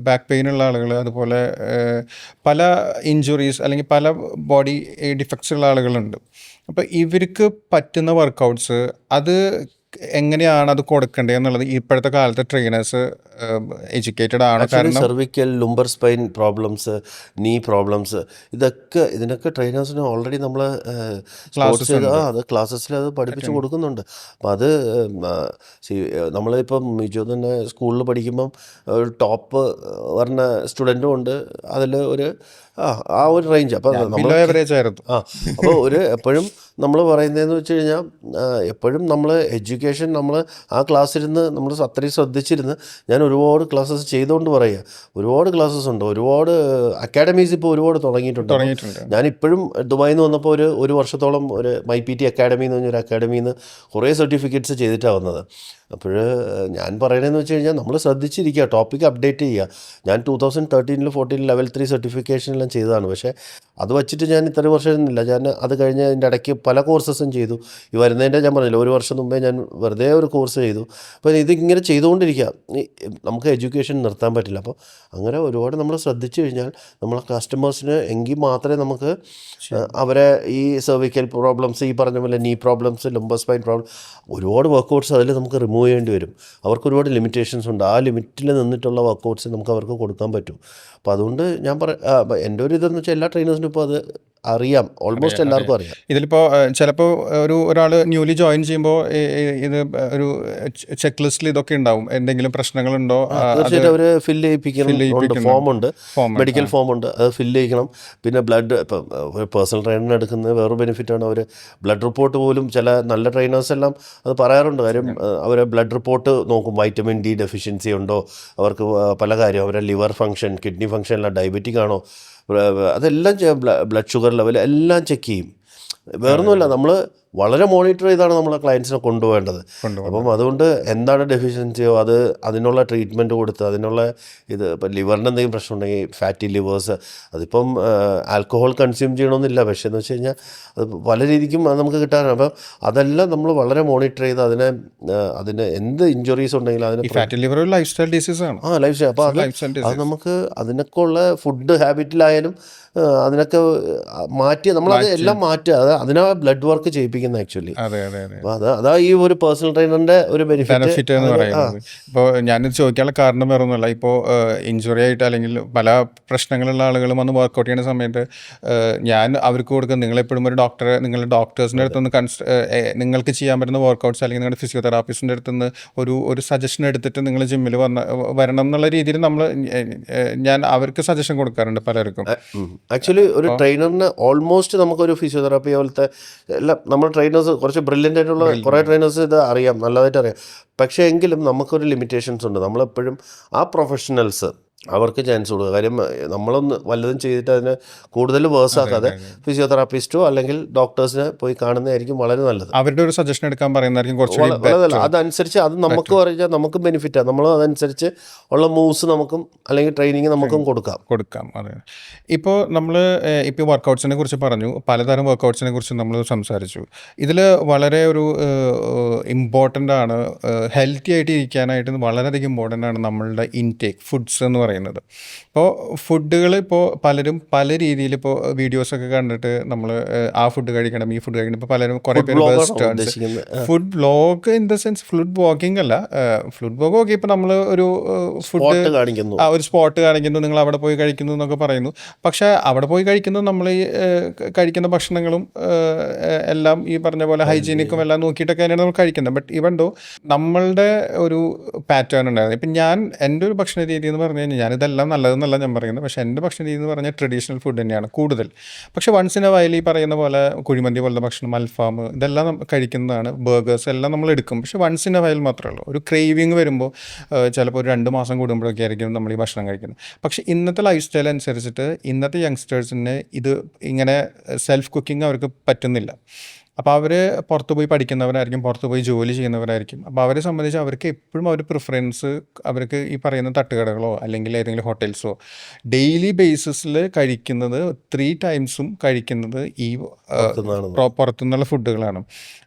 ബാക്ക് പെയിൻ ഉള്ള ആളുകൾ, അതുപോലെ പല ഇഞ്ചുറീസ് അല്ലെങ്കിൽ പല ബോഡി ഡിഫക്ട്സ് ഉള്ള ആളുകളുണ്ട്. അപ്പോൾ ഇവർക്ക് പറ്റുന്ന വർക്കൗട്ട്സ് അത് എങ്ങനെയാണ് അത് കൊടുക്കേണ്ടത് എന്നുള്ളത് ഇപ്പോഴത്തെ കാലത്തെ ട്രെയിനേഴ്സ് എഡ്യൂക്കേറ്റഡ് ആണ്. കാരണം സെർവിക്കൽ, ലുംബർ സ്പൈൻ പ്രോബ്ലംസ്, നീ പ്രോബ്ലംസ്, ഇതിനൊക്കെ ട്രെയിനേഴ്സിന് ഓൾറെഡി നമ്മൾ ക്ലാസ്സസിൽ അത് പഠിപ്പിച്ച് കൊടുക്കുന്നുണ്ട്. അപ്പം അത് നമ്മളിപ്പം മിജോ തന്നെ സ്കൂളിൽ പഠിക്കുമ്പം ഒരു ടോപ്പ് പറഞ്ഞ സ്റ്റുഡൻറ്റും ഉണ്ട്, അതിൽ ഒരു ആ ഒരു റേഞ്ച്. അപ്പോൾ നമ്മൾ അപ്പോൾ എപ്പോഴും നമ്മൾ പറയുന്നതെന്ന് വെച്ച് കഴിഞ്ഞാൽ, എപ്പോഴും നമ്മൾ എഡ്യൂക്കേഷൻ നമ്മൾ ആ ക്ലാസ്സിരുന്ന് നമ്മൾ അത്രയും ശ്രദ്ധിച്ചിരുന്ന്, ഞാൻ ഒരുപാട് ക്ലാസ്സസ് ചെയ്തുകൊണ്ട് പറയുക, ഒരുപാട് ക്ലാസ്സസ് ഉണ്ട്, ഒരുപാട് അക്കാഡമീസ് ഇപ്പോൾ ഒരുപാട് തുടങ്ങിയിട്ടുണ്ട്. ഞാനിപ്പോഴും ദുബായിൽ നിന്ന് വന്നപ്പോൾ ഒരു വർഷത്തോളം ഒരു MyPT അക്കാഡമി എന്ന് പറഞ്ഞൊരു അക്കാഡമിയിൽ നിന്ന് കുറേ സർട്ടിഫിക്കറ്റ്സ് ചെയ്തിട്ടാണ് വന്നത്. അപ്പോൾ ഞാൻ പറയണതെന്ന് വെച്ച് കഴിഞ്ഞാൽ നമ്മൾ ശ്രദ്ധിച്ചിരിക്കുക, ടോപ്പിക്ക് അപ്ഡേറ്റ് ചെയ്യുക. ഞാൻ 2013 14 ലെവൽ 3 സർട്ടിഫിക്കേഷനെല്ലാം ചെയ്തതാണ്. പക്ഷേ അത് വച്ചിട്ട് ഞാൻ ഇത്ര വർഷം ഇരുന്നില്ല. ഞാൻ അത് കഴിഞ്ഞ് അതിൻ്റെ ഇടയ്ക്ക് പല കോഴ്സസും ചെയ്തു. ഈ വരുന്നതിൻ്റെ ഞാൻ പറഞ്ഞില്ല, ഒരു വർഷം മുമ്പേ ഞാൻ വെറുതെ ഒരു കോഴ്സ് ചെയ്തു. അപ്പോൾ ഇതിങ്ങനെ ചെയ്തുകൊണ്ടിരിക്കുക. നമുക്ക് എഡ്യൂക്കേഷൻ നിർത്താൻ പറ്റില്ല. അപ്പോൾ അങ്ങനെ ഒരുപാട് നമ്മൾ ശ്രദ്ധിച്ചു കഴിഞ്ഞാൽ നമ്മളെ കസ്റ്റമേഴ്സിന് എങ്കിൽ മാത്രമേ നമുക്ക് അവരെ ഈ സെർവിക്കൽ പ്രോബ്ലംസ്, ഈ പറഞ്ഞ പോലെ നീ പ്രോബ്ലംസ്, ലംബർ സ്പൈൻ പ്രോബ്ലം, ഒരുപാട് വർക്കൗട്ട്സ് അതിൽ നമുക്ക് റിമൂവ് ചെയ്യേണ്ടി വരും. അവർക്ക് ഒരുപാട് ലിമിറ്റേഷൻസ് ഉണ്ട്. ആ ലിമിറ്റിൽ നിന്നിട്ടുള്ള വർക്കൗട്ട്സ് നമുക്ക് അവർക്ക് കൊടുക്കാൻ പറ്റും. അപ്പോൾ അതുകൊണ്ട് ഞാൻ എൻ്റെ ഒരു ഇതെന്ന് വെച്ചാൽ എല്ലാ ട്രെയിനേഴ്സിനും ഇപ്പോൾ അത് അറിയാം, ഓൾമോസ്റ്റ് എല്ലാവർക്കും അറിയാം. ഇതിലിപ്പോൾ ചിലപ്പോൾ ഒരാൾ ന്യൂലി ജോയിൻ ചെയ്യുമ്പോൾ ഇത് ഒരു ചെക്ക് ലിസ്റ്റിൽ ഇതൊക്കെ ഉണ്ടാവും, എന്തെങ്കിലും പ്രശ്നങ്ങളുണ്ടോ തീർച്ചയായിട്ടും അവർ ഫില്ല് ചെയ്യിപ്പിക്കണം. ഫോമുണ്ട്, മെഡിക്കൽ ഫോമുണ്ട്, അത് ഫില്ല് ചെയ്യിക്കണം. പിന്നെ ബ്ലഡ്, ഇപ്പം ഒരു പേഴ്സണൽ ട്രെയിനറിന് എടുക്കുന്നത് വേറൊരു ബെനിഫിറ്റാണ്. അവർ ബ്ലഡ് റിപ്പോർട്ട് പോലും ചില നല്ല ട്രെയിനേഴ്സ് എല്ലാം അത് പറയാറുണ്ട്. കാര്യം അവർ ബ്ലഡ് റിപ്പോർട്ട് നോക്കും, വൈറ്റമിൻ ഡി ഡെഫിഷ്യൻസി ഉണ്ടോ, അവർക്ക് പല കാര്യം, അവരുടെ ലിവർ ഫങ്ഷൻ, കിഡ്നി ഫങ്ഷൻ എല്ലാം, ഡയബറ്റിക് ആണോ, അതെല്ലാം ബ്ലഡ് ഷുഗർ ലെവൽ എല്ലാം ചെക്ക് ചെയ്യും. വേറൊന്നുമില്ല, നമ്മൾ വളരെ മോണിറ്റർ ചെയ്താണ് നമ്മളെ ക്ലയൻസിനെ കൊണ്ടുപോകേണ്ടത്. അപ്പം അതുകൊണ്ട് എന്താണ് ഡെഫിഷ്യൻസിയോ അതിനുള്ള ട്രീറ്റ്മെൻറ്റ് കൊടുത്ത് അതിനുള്ള ഇത്, ഇപ്പം ലിവറിന് എന്തെങ്കിലും പ്രശ്നം ഉണ്ടെങ്കിൽ ഫാറ്റി ലിവേഴ്സ്, അതിപ്പം ആൽക്കഹോൾ കൺസ്യൂം ചെയ്യണമെന്നില്ല, പക്ഷേ എന്ന് വെച്ച് കഴിഞ്ഞാൽ അത് പല രീതിക്കും അത് നമുക്ക് കിട്ടാനാണ്. അപ്പം അതെല്ലാം നമ്മൾ വളരെ മോണിറ്റർ ചെയ്ത് അതിന് എന്ത് ഇഞ്ചുറീസ് ഉണ്ടെങ്കിലും അതിന് ഫാറ്റി ലിവർ ഒരു ലൈഫ് സ്റ്റൈൽ ഡിസീസാണ്. Lifestyle. അപ്പോൾ അത് നമുക്ക് അതിനൊക്കെ ഉള്ള ഫുഡ് ഹാബിറ്റിലായാലും അതിനൊക്കെ മാറ്റി നമ്മളത് എല്ലാം മാറ്റുക. അതിനാ ബ്ലഡ് വർക്ക് ചെയ്യിപ്പിക്കുന്നത് ആക്ച്വലി. അതാ ഈ ഒരു പേഴ്സണൽ ട്രെയിനറിന്റെ ഒരു ബെനിഫിറ്റ് എന്ന് പറയുന്നത്. ഇപ്പോൾ ഞാനിത് ചോദിക്കാനുള്ള കാരണം വേറെ ഒന്നുമല്ല, ഇപ്പോൾ ഇഞ്ചുറി ആയിട്ട് അല്ലെങ്കിൽ പല പ്രശ്നങ്ങളുള്ള ആളുകളും വന്ന് വർക്കൗട്ട് ചെയ്യുന്ന സമയത്ത് ഞാൻ അവർക്ക് കൊടുക്കുക, നിങ്ങളെപ്പോഴും ഒരു നിങ്ങളുടെ ഡോക്ടേഴ്സിൻ്റെ അടുത്തുനിന്ന് നിങ്ങൾക്ക് ചെയ്യാൻ പറ്റുന്ന വർക്കൗട്ട്സ് അല്ലെങ്കിൽ നിങ്ങളുടെ ഫിസിയോതെറാപ്പിസ്റ്റിൻ്റെ അടുത്തുനിന്ന് ഒരു സജഷൻ എടുത്തിട്ട് നിങ്ങൾ ജിമ്മിൽ വരണം എന്നുള്ള രീതിയിൽ ഞാൻ അവർക്ക് സജഷൻ കൊടുക്കാറുണ്ട് പലർക്കും. ആക്ച്വലി ഒരു ട്രെയിനറിന് ഓൾമോസ്റ്റ് നമുക്കൊരു ഫിസിയോതെറാപ്പി പോലത്തെ എല്ലാം നമ്മൾ ട്രെയിനേഴ്സ് കുറച്ച് ബ്രില്യൻ്റ് ആയിട്ടുള്ള കുറേ ട്രെയിനേഴ്സ് ഇത് അറിയാം, നല്ലതായിട്ട് അറിയാം. പക്ഷേ എങ്കിലും നമുക്കൊരു ലിമിറ്റേഷൻസ് ഉണ്ട്. നമ്മളെപ്പോഴും ആ പ്രൊഫഷണൽസ് അവർക്ക് ചാൻസ് കൊടുക്കുക. കാര്യം നമ്മളൊന്ന് വല്ലതും ചെയ്തിട്ട് അതിനെ കൂടുതൽ വേഴ്സ് ആക്കാതെ ഫിസിയോതെറാപ്പിസ്റ്റോ അല്ലെങ്കിൽ ഡോക്ടേഴ്സിനെ പോയി കാണുന്നതായിരിക്കും വളരെ നല്ലത്. അവരുടെ ഒരു സജഷൻ എടുക്കാൻ പറയുന്നതായിരിക്കും അതനുസരിച്ച് അത് നമുക്ക് പറഞ്ഞാൽ നമുക്ക് ബെനിഫിറ്റാണ്. നമ്മൾ അതനുസരിച്ച് ഉള്ള മൂവ്സ് നമുക്കും അല്ലെങ്കിൽ ട്രെയിനിങ് നമുക്കും കൊടുക്കാം. അതെ. ഇപ്പോൾ നമ്മൾ ഇപ്പോൾ വർക്കൗട്ട്സിനെ കുറിച്ച് പറഞ്ഞു, പലതരം വർക്കൗട്ട്സിനെ കുറിച്ച് നമ്മൾ സംസാരിച്ചു. ഇതിൽ വളരെ ഒരു ഇമ്പോർട്ടൻ്റ് ആണ്, ഹെൽത്തി ആയിട്ട് ഇരിക്കാനായിട്ട് വളരെയധികം ഇമ്പോർട്ടൻ്റ് ആണ് നമ്മളുടെ ഇൻടേക്ക് ഫുഡ്സ് എന്ന് പറയുന്നത്. ഇപ്പോൾ ഫുഡുകൾ ഇപ്പോൾ പലരും പല രീതിയിൽ ഇപ്പോൾ വീഡിയോസൊക്കെ കണ്ടിട്ട് നമ്മൾ ആ ഫുഡ് കഴിക്കണം, ഈ ഫുഡ് കഴിക്കണം. ഇപ്പോൾ പലരും കുറേ പേര് food vlog in the sense food vlogging അല്ല, ഫുഡ് വ്ളോഗ് ഓക്കെ. ഇപ്പോൾ നമ്മൾ ഒരു ഫുഡ് ഒരു സ്പോട്ട് കാണിക്കുന്നു, നിങ്ങൾ അവിടെ പോയി കഴിക്കുന്നു എന്നൊക്കെ പറയുന്നു. പക്ഷേ അവിടെ പോയി കഴിക്കുന്നത് നമ്മൾ ഈ കഴിക്കുന്ന ഭക്ഷണങ്ങളും എല്ലാം ഈ പറഞ്ഞ പോലെ ഹൈജീനിക്കും എല്ലാം നോക്കിയിട്ടൊക്കെ തന്നെയാണ് നമ്മൾ കഴിക്കുന്നത്. ബട്ട് ഈവൻ ദോ നമ്മളുടെ ഒരു പാറ്റേൺ ഉണ്ടായിരുന്നു. ഇപ്പം എൻ്റെ ഒരു ഭക്ഷണ രീതി എന്ന് പറഞ്ഞു കഴിഞ്ഞാൽ, ഞാനിതെല്ലാം നല്ലതെന്നല്ല ഞാൻ പറയുന്നത്, പക്ഷേ എൻ്റെ ഭക്ഷണ രീതി എന്ന് പറഞ്ഞാൽ ട്രഡീഷണൽ ഫുഡ് തന്നെയാണ് കൂടുതൽ. പക്ഷേ വൺസ് ഇൻ എ വൈൽ ഈ പറയുന്ന പോലെ കുഴിമന്തി പോലത്തെ ഭക്ഷണം, അൽഫാം, ഇതെല്ലാം കഴിക്കുന്നതാണ്, ബർഗേഴ്സ് എല്ലാം നമ്മൾ എടുക്കും. പക്ഷേ വൺസ് ഇൻ എ വൈൽ മാത്രമേ ഉള്ളൂ. ഒരു ക്രേവിങ് വരുമ്പോൾ ചിലപ്പോൾ ഒരു 2 മാസം കൂടുമ്പോഴൊക്കെ ആയിരിക്കും നമ്മൾ ഈ ഭക്ഷണം കഴിക്കുന്നത്. പക്ഷേ ഇന്നത്തെ ലൈഫ് സ്റ്റൈൽ അനുസരിച്ചിട്ട് ഇന്നത്തെ യങ്സ്റ്റേഴ്സിന് ഇത് ഇങ്ങനെ സെൽഫ് കുക്കിംഗ് അവർക്ക് പറ്റുന്നില്ല. അപ്പോൾ അവർ പുറത്ത് പോയി പഠിക്കുന്നവരായിരിക്കും, പുറത്ത് പോയി ജോലി ചെയ്യുന്നവരായിരിക്കും. അപ്പോൾ അവരെ സംബന്ധിച്ച് അവർക്ക് എപ്പോഴും പ്രിഫറൻസ് അവർക്ക് ഈ പറയുന്ന തട്ടുകടകളോ അല്ലെങ്കിൽ ഏതെങ്കിലും ഹോട്ടൽസോ ഡെയിലി ബേസിസിൽ കഴിക്കുന്നത് 3 ടൈംസും കഴിക്കുന്നത് ഈ പുറത്തുനിന്നുള്ള ഫുഡുകളാണ്.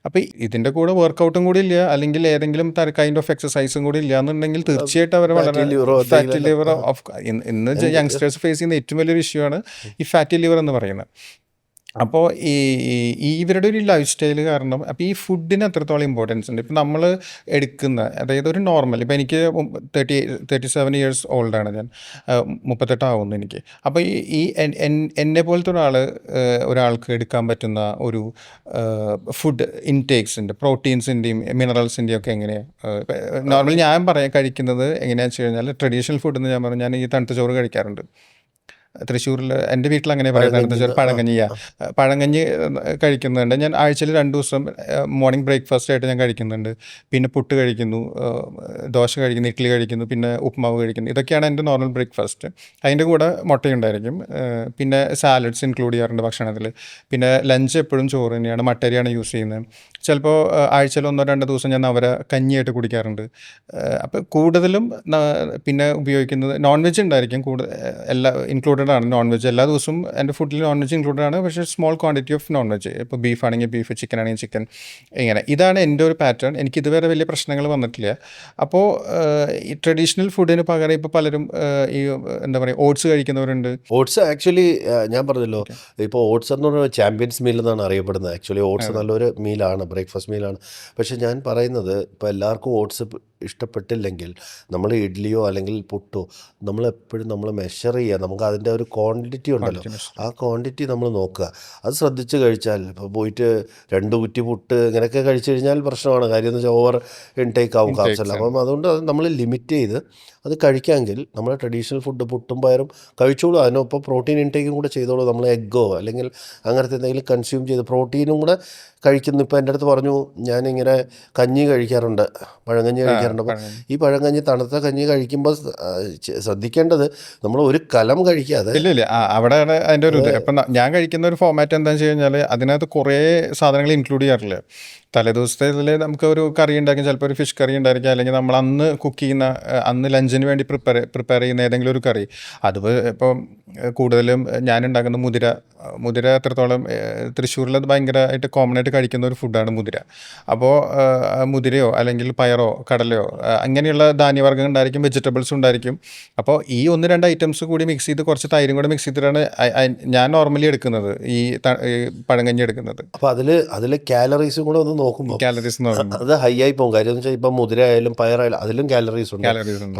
അപ്പോൾ ഇതിൻ്റെ കൂടെ വർക്കൗട്ടും കൂടി ഇല്ല, അല്ലെങ്കിൽ ഏതെങ്കിലും കൈൻഡ് ഓഫ് എക്സസൈസും കൂടി ഇല്ല എന്നുണ്ടെങ്കിൽ തീർച്ചയായിട്ടും അവർ വളരെ ഫാറ്റി ലിവർ ഇന്ന് യങ്സ്റ്റേഴ്സ് ഫേസ് ചെയ്യുന്ന ഏറ്റവും വലിയൊരു ഇഷ്യൂ ആണ് ഈ ഫാറ്റി ലിവർ എന്ന് പറയുന്നത്. അപ്പോൾ ഇവരുടെ ഒരു ലൈഫ് സ്റ്റൈൽ കാരണം അപ്പോൾ ഈ ഫുഡിന് അത്രത്തോളം ഇമ്പോർട്ടൻസ് ഉണ്ട്. ഇപ്പം നമ്മൾ എടുക്കുന്ന, അതായത് ഒരു നോർമൽ, ഇപ്പോൾ എനിക്ക് 37 ഇയേഴ്സ് ഓൾഡാണ് ഞാൻ, 38 ആവുന്നു എനിക്ക്. അപ്പോൾ ഈ എന്നെ പോലത്തെ ഒരാൾക്ക് എടുക്കാൻ പറ്റുന്ന ഒരു ഫുഡ് ഇൻടേക്സിൻ്റെ, പ്രോട്ടീൻസിൻ്റെയും മിനറൽസിൻ്റെയും ഒക്കെ എങ്ങനെയാണ് നോർമൽ ഞാൻ കഴിക്കുന്നത് എങ്ങനെയാണെന്ന് വെച്ച് കഴിഞ്ഞാൽ, ട്രഡീഷണൽ ഫുഡ് എന്ന് ഞാൻ പറഞ്ഞു, ഞാൻ ഈ തണുത്ത ചോറ് കഴിക്കാറുണ്ട്. തൃശ്ശൂരിൽ എൻ്റെ വീട്ടിൽ അങ്ങനെ പറയുന്നത് പഴങ്കഞ്ഞി കഴിക്കുന്നുണ്ട്. ഞാൻ ആഴ്ചയിൽ 2 ദിവസം മോർണിംഗ് ബ്രേക്ക്ഫാസ്റ്റ് ആയിട്ട് ഞാൻ കഴിക്കുന്നുണ്ട്. പിന്നെ പുട്ട് കഴിക്കുന്നു, ദോശ കഴിക്കുന്നു, ഇഡ്ഡലി കഴിക്കുന്നു, പിന്നെ ഉപ്പുമാവ് കഴിക്കുന്നു. ഇതൊക്കെയാണ് എൻ്റെ നോർമൽ ബ്രേക്ക്ഫാസ്റ്റ്. അതിൻ്റെ കൂടെ മുട്ടയുണ്ടായിരിക്കും, പിന്നെ സാലഡ്സ് ഇൻക്ലൂഡ് ചെയ്യാറുണ്ട് ഭക്ഷണത്തിൽ. പിന്നെ ലഞ്ച് എപ്പോഴും ചോറ് തന്നെയാണ്, മട്ടരിയാണ് യൂസ് ചെയ്യുന്നത്. ചിലപ്പോൾ ആഴ്ചയിൽ 1-2 ദിവസം ഞാൻ കഞ്ഞിയായിട്ട് കുടിക്കാറുണ്ട്. അപ്പോൾ കൂടുതലും പിന്നെ ഉപയോഗിക്കുന്നത് നോൺ വെജ് ഉണ്ടായിരിക്കും, എല്ലാ ഇൻക്ലൂഡഡ് ഇൻക്ലൂഡഡ് ആണ്. നോൺ വെജ് എല്ലാ ദിവസവും എൻ്റെ ഫുഡിൽ നോൺ വെജ് ഇൻക്ലൂഡഡ് ആണ്. പക്ഷേ small quantity of non veg. ഇപ്പോൾ ബീഫ് ആണെങ്കിൽ ബീഫ്, ചിക്കൻ ആണെങ്കിൽ ചിക്കൻ, ഇങ്ങനെ. ഇതാണ് എൻ്റെ ഒരു പാറ്റേൺ. എനിക്ക് ഇതുവരെ വലിയ പ്രശ്നങ്ങൾ വന്നിട്ടില്ല. അപ്പോൾ ഈ ട്രഡീഷണൽ ഫുഡിന് പകരം ഇപ്പോൾ പലരും ഈ എന്താ പറയുക ഓട്സ് കഴിക്കുന്നവരുണ്ട്. ഓട്സ് ആക്ച്വലി ഞാൻ പറഞ്ഞല്ലോ, ഇപ്പോൾ ഓട്സ് എന്ന് പറഞ്ഞാൽ ചാമ്പ്യൻസ് മീൽ എന്നാണ് അറിയപ്പെടുന്നത്. ആക്ച്വലി ഓട്സ് നല്ലൊരു മീലാണ്, ബ്രേക്ക്ഫാസ്റ്റ് മീലാണ്. പക്ഷേ ഞാൻ പറയുന്നത് ഇപ്പോൾ എല്ലാവർക്കും ഓട്സ് ഇഷ്ടപ്പെട്ടില്ലെങ്കിൽ നമ്മൾ ഇഡ്ഡലിയോ അല്ലെങ്കിൽ പുട്ടോ നമ്മളെപ്പോഴും നമ്മൾ മെഷർ ചെയ്യുക. നമുക്ക് അതിൻ്റെ ഒരു ക്വാണ്ടിറ്റി ഉണ്ടല്ലോ, ആ ക്വാണ്ടിറ്റി നമ്മൾ നോക്കുക. അത് ശ്രദ്ധിച്ച് കഴിച്ചാൽ ഇപ്പോൾ പോയിട്ട് 2 കുറ്റി പുട്ട് ഇങ്ങനെയൊക്കെ കഴിച്ചു കഴിഞ്ഞാൽ പ്രശ്നമാണ്. കാര്യം എന്ന് വെച്ചാൽ ഓവർ ഇൻടേക്ക് ആവും കാപ്സല്ല. അപ്പം അതുകൊണ്ട് അത് നമ്മൾ ലിമിറ്റ് ചെയ്ത് അത് കഴിക്കാമെങ്കിൽ നമ്മുടെ ട്രഡീഷണൽ ഫുഡ് പുട്ടും പയറും കഴിച്ചോളൂ. അതിനൊപ്പം പ്രോട്ടീൻ ഇൻടേക്കും കൂടെ ചെയ്തോളൂ. നമ്മൾ എഗ്ഗോ അല്ലെങ്കിൽ അങ്ങനത്തെ എന്തെങ്കിലും കൺസ്യൂം ചെയ്ത് പ്രോട്ടീനും കൂടെ കഴിക്കുന്നു. ഇപ്പോൾ എൻ്റെ അടുത്ത് പറഞ്ഞു ഞാനിങ്ങനെ കഞ്ഞി കഴിക്കാറുണ്ട്, പഴങ്കഞ്ഞി കഴിക്കാറുണ്ട്. അപ്പോൾ ഈ പഴങ്കഞ്ഞി, തണുത്ത കഞ്ഞി കഴിക്കുമ്പോൾ ശ്രദ്ധിക്കേണ്ടത് നമ്മൾ ഒരു കലം കഴിക്കാതെ. ഇല്ല അവിടെയാണ് അതിൻ്റെ ഒരു ഇത്. അപ്പം ഞാൻ കഴിക്കുന്ന ഒരു ഫോമാറ്റ് എന്താണെന്ന് വെച്ച് കഴിഞ്ഞാൽ അതിനകത്ത് കുറേ സാധനങ്ങൾ ഇൻക്ലൂഡ് ചെയ്യാറില്ല. തലേദിവസത്തിൽ നമുക്ക് ഒരു കറി ഉണ്ടാക്കും, ചിലപ്പോൾ ഒരു ഫിഷ് കറി ഉണ്ടായിരിക്കും, അല്ലെങ്കിൽ നമ്മൾ അന്ന് കുക്ക് ചെയ്യുന്ന അന്ന് ലഞ്ചിന് വേണ്ടി പ്രിപ്പയർ ചെയ്യുന്ന ഏതെങ്കിലും ഒരു കറി. അത് ഇപ്പോൾ കൂടുതലും ഞാൻ ഉണ്ടാക്കുന്ന മുതിര എത്രത്തോളം തൃശ്ശൂരിൽ അത് ഭയങ്കരമായിട്ട് കോമൺ ആയിട്ട് കഴിക്കുന്ന ഒരു ഫുഡാണ് മുതിര. അപ്പോൾ മുതിരയോ അല്ലെങ്കിൽ പയറോ കടലയോ അങ്ങനെയുള്ള ധാന്യവർഗ്ഗങ്ങൾ ഉണ്ടായിരിക്കും, വെജിറ്റബിൾസ് ഉണ്ടായിരിക്കും. അപ്പോൾ ഈ 1-2 ഐറ്റംസ് കൂടി മിക്സ് ചെയ്ത് കുറച്ച് തൈരും കൂടെ മിക്സ് ചെയ്തിട്ടാണ് ഞാൻ നോർമലി എടുക്കുന്നത്, ഈ പഴങ്കഞ്ഞി എടുക്കുന്നത്. അപ്പോൾ അതിൽ കാലറീസും കൂടെ ഒന്ന് നോക്കുമ്പോൾ കാലറീസ് അത് ഹൈ ആയി പോകും. കാര്യം എന്ന് വെച്ചാൽ ഇപ്പം മുതിര ആയാലും പയറായാലും അതിലും കാലറീസ് ഉണ്ട്,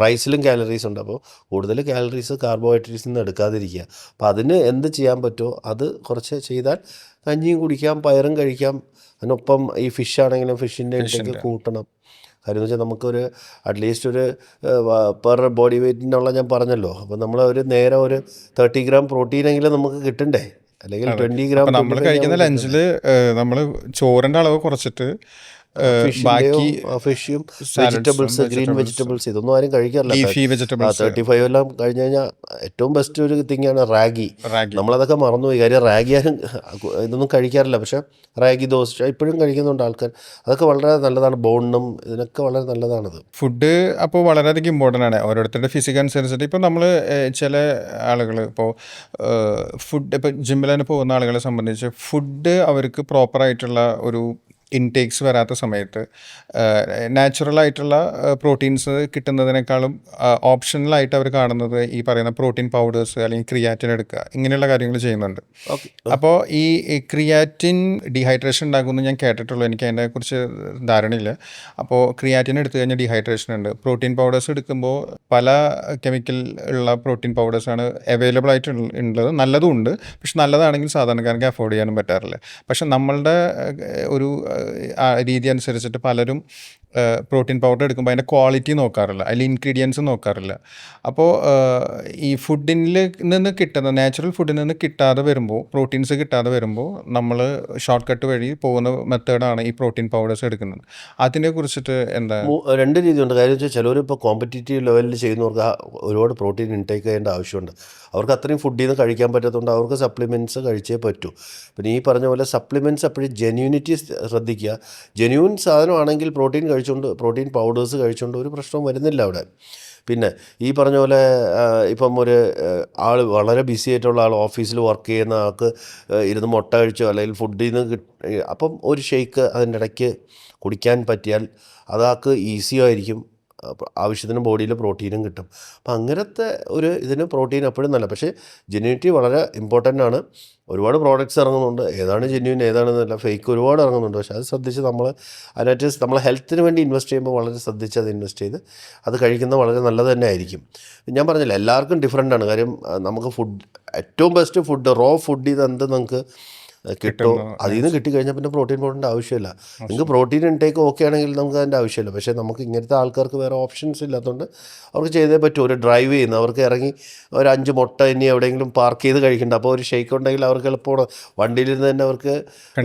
റൈസിലും കാലറീസ് ഉണ്ട്. അപ്പോൾ കൂടുതൽ കാലറീസ് കാർബോഹൈഡ്രേറ്റ്സിൽ നിന്ന് എടുക്കാതിരിക്കുക. അപ്പോൾ അതിന് എന്ത് ചെയ്യാൻ പറ്റുമോ അത് കുറച്ച് ചെയ്താൽ കഞ്ഞിയും കുടിക്കാം, പയറും കഴിക്കാം. അതിനൊപ്പം ഈ ഫിഷ് ആണെങ്കിലും ഫിഷിൻ്റെ ഇടയ്ക്ക് കൂട്ടണം. കാര്യം എന്ന് വെച്ചാൽ നമുക്കൊരു അറ്റ്ലീസ്റ്റ് ഒരു പെർ ബോഡി വെയ്റ്റിനുള്ള ഞാൻ പറഞ്ഞല്ലോ. അപ്പോൾ നമ്മൾ ഒരു നേരെ ഒരു 30 ഗ്രാം പ്രോട്ടീനെങ്കിലും നമുക്ക് കിട്ടണ്ടേ, അല്ലെങ്കിൽ 20 ഗ്രാം. നമ്മൾ കഴിക്കുന്ന ലഞ്ചിൽ നമ്മൾ ചോറിൻ്റെ അളവ് കുറച്ചിട്ട് ബാക്കി ഫിഷും വെജിറ്റബിൾസ്, ഗ്രീൻ വെജിറ്റബിൾസ് ഇതൊന്നും ആരും കഴിക്കാറില്ല. 35 എല്ലാം കഴിഞ്ഞ് കഴിഞ്ഞാൽ ഏറ്റവും ബെസ്റ്റ് ഒരു തിങ്ങാണ് റാഗി. നമ്മളതൊക്കെ മറന്നുപോയി. കാര്യം റാഗി ആരും ഇതൊന്നും കഴിക്കാറില്ല. പക്ഷേ റാഗി ദോശ ഇപ്പോഴും കഴിക്കുന്നുണ്ട് ആൾക്കാർ. അതൊക്കെ വളരെ നല്ലതാണ്, ബോണിനും ഇതിനൊക്കെ വളരെ നല്ലതാണത്. ഫുഡ് അപ്പോൾ വളരെയധികം ഇമ്പോർട്ടൻ്റ് ആണ് ഓരോരുത്തരുടെ ഫിസിക് അനുസരിച്ചിട്ട്. ഇപ്പോൾ നമ്മൾ ചില ആളുകൾ ഇപ്പോൾ ഇപ്പോൾ ജിമ്മിൽ തന്നെ പോകുന്ന ആളുകളെ സംബന്ധിച്ച് ഫുഡ് അവർക്ക് പ്രോപ്പറായിട്ടുള്ള ഒരു ഇൻടേക്സ് വരാത്ത സമയത്ത് നാച്ചുറലായിട്ടുള്ള പ്രോട്ടീൻസ് കിട്ടുന്നതിനേക്കാളും ഓപ്ഷണലായിട്ട് അവർ കാണുന്നത് ഈ പറയുന്ന പ്രോട്ടീൻ പൗഡേഴ്സ് അല്ലെങ്കിൽ ക്രിയാറ്റിൻ എടുക്കുക, ഇങ്ങനെയുള്ള കാര്യങ്ങൾ ചെയ്യുന്നുണ്ട്. അപ്പോൾ ഈ ക്രിയാറ്റിൻ ഡീഹൈഡ്രേഷൻ ഉണ്ടാകുമെന്ന് ഞാൻ കേട്ടിട്ടുള്ളൂ, എനിക്ക് അതിനെക്കുറിച്ച് ധാരണയില്ല. അപ്പോൾ ക്രിയാറ്റിൻ എടുത്തു കഴിഞ്ഞാൽ ഡീഹൈഡ്രേഷൻ ഉണ്ട്. പ്രോട്ടീൻ പൗഡേഴ്സ് എടുക്കുമ്പോൾ പല കെമിക്കൽ ഉള്ള പ്രോട്ടീൻ പൗഡേഴ്സാണ് അവൈലബിൾ ആയിട്ടുള്ളത്. നല്ലതും ഉണ്ട്, പക്ഷെ നല്ലതാണെങ്കിൽ സാധാരണക്കാർക്ക് അഫോർഡ് ചെയ്യാനും പറ്റാറില്ല. പക്ഷെ നമ്മളുടെ ഒരു രീതി അനുസരിച്ചിട്ട് പലരും പ്രോട്ടീൻ പൗഡർ എടുക്കുമ്പോൾ അതിൻ്റെ ക്വാളിറ്റി നോക്കാറില്ല, അതിൽ ഇൻഗ്രീഡിയൻസ് നോക്കാറില്ല. അപ്പോൾ ഈ ഫുഡിൽ നിന്ന് കിട്ടുന്ന നാച്ചുറൽ ഫുഡിൽ നിന്ന് കിട്ടാതെ വരുമ്പോൾ, പ്രോട്ടീൻസ് കിട്ടാതെ വരുമ്പോൾ നമ്മൾ ഷോർട്ട് കട്ട് വഴി പോകുന്ന മെത്തേഡാണ് ഈ പ്രോട്ടീൻ പൗഡേഴ്സ് എടുക്കുന്നത്. അതിനെ കുറിച്ചിട്ട് എന്താ? 2 രീതിയുണ്ട്. കാര്യം വെച്ചാൽ ചിലർ ഇപ്പോൾ കോമ്പറ്റീറ്റീവ് ലെവലിൽ ചെയ്യുന്നവർക്ക് ഒരുപാട് പ്രോട്ടീൻ ഇൻടേക്ക് ചെയ്യേണ്ട ആവശ്യമുണ്ട്. അവർക്ക് അത്രയും ഫുഡിൽ നിന്ന് കഴിക്കാൻ പറ്റാത്തതുകൊണ്ട് അവർക്ക് സപ്ലിമെൻറ്റ്സ് കഴിച്ചേ പറ്റൂ. പിന്നെ ഈ പറഞ്ഞ പോലെ സപ്ലിമെൻറ്റ്സ് എപ്പോഴും ജെന്യൂനിറ്റി ശ്രദ്ധിക്കുക. ജെന്യൂൻ സാധനമാണെങ്കിൽ പ്രോട്ടീൻ പ്രോട്ടീൻ പൗഡേഴ്സ് കഴിച്ചുകൊണ്ട് ഒരു പ്രശ്നവും വരുന്നില്ല അവിടെ. പിന്നെ ഈ പറഞ്ഞ പോലെ ഇപ്പം ഒരു ആൾ വളരെ ബിസി ആയിട്ടുള്ള ആൾ, ഓഫീസിൽ വർക്ക് ചെയ്യുന്ന ആൾക്ക് ഇരുന്ന് മുട്ട കഴിച്ചോ അല്ലെങ്കിൽ ഫുഡിൽ നിന്ന് അപ്പം ഒരു ഷേക്ക് അതിൻ്റെ ഇടയ്ക്ക് കുടിക്കാൻ പറ്റിയാൽ അതാൾക്ക് ഈസി ആയിരിക്കും, ആവശ്യത്തിന് ബോഡിയിൽ പ്രോട്ടീനും കിട്ടും. അപ്പം അങ്ങനത്തെ ഒരു ഇതിന് പ്രോട്ടീൻ എപ്പോഴും നല്ല. പക്ഷേ ജെന്യൂനിറ്റി വളരെ ഇമ്പോർട്ടൻ്റ് ആണ്. ഒരുപാട് പ്രോഡക്റ്റ്സ് ഇറങ്ങുന്നുണ്ട്, ഏതാണ് ജെന്യൂൻ ഏതാണെന്നല്ല, ഫേക്ക് ഒരുപാട് ഇറങ്ങുന്നുണ്ട്. പക്ഷേ അത് ശ്രദ്ധിച്ച് അതിനായിട്ട് നമ്മളെ ഹെൽത്തിന് വേണ്ടി ഇൻവെസ്റ്റ് ചെയ്യുമ്പോൾ വളരെ ശ്രദ്ധിച്ച് അത് ഇൻവെസ്റ്റ് ചെയ്ത് അത് കഴിക്കുന്നത് വളരെ നല്ലത് തന്നെ ആയിരിക്കും. ഞാൻ പറഞ്ഞില്ല, എല്ലാവർക്കും ഡിഫറെൻ്റ് ആണ്. കാര്യം നമുക്ക് ഏറ്റവും ബെസ്റ്റ് ഫുഡ് റോ ഫുഡ് ഇത് എന്ത് നമുക്ക് കിട്ടുമോ അതിൽ നിന്ന് കിട്ടിക്കഴിഞ്ഞാൽ പിന്നെ പ്രോട്ടീൻ പൗഡറിൻ്റെ ആവശ്യമില്ല. നിങ്ങൾക്ക് പ്രോട്ടീൻ ഇൻടേക്ക് ഓക്കെ ആണെങ്കിൽ നമുക്ക് അതിൻ്റെ ആവശ്യമില്ല. പക്ഷേ നമുക്ക് ഇങ്ങനത്തെ ആൾക്കാർക്ക് വേറെ ഓപ്ഷൻസ് ഇല്ലാത്തതുകൊണ്ട് അവർക്ക് ചെയ്തേ പറ്റും. ഒരു ഡ്രൈവ് ചെയ്യുന്ന അവർക്ക് ഇറങ്ങി ഒരു 5 മുട്ട ഇനി എവിടെയെങ്കിലും പാർക്ക് ചെയ്ത് കഴിക്കണ്ട. അപ്പോൾ ഒരു ഷേക്ക് ഉണ്ടെങ്കിൽ അവർക്ക് എളുപ്പമാണ്, വണ്ടിയിലിരുന്ന് തന്നെ അവർക്ക്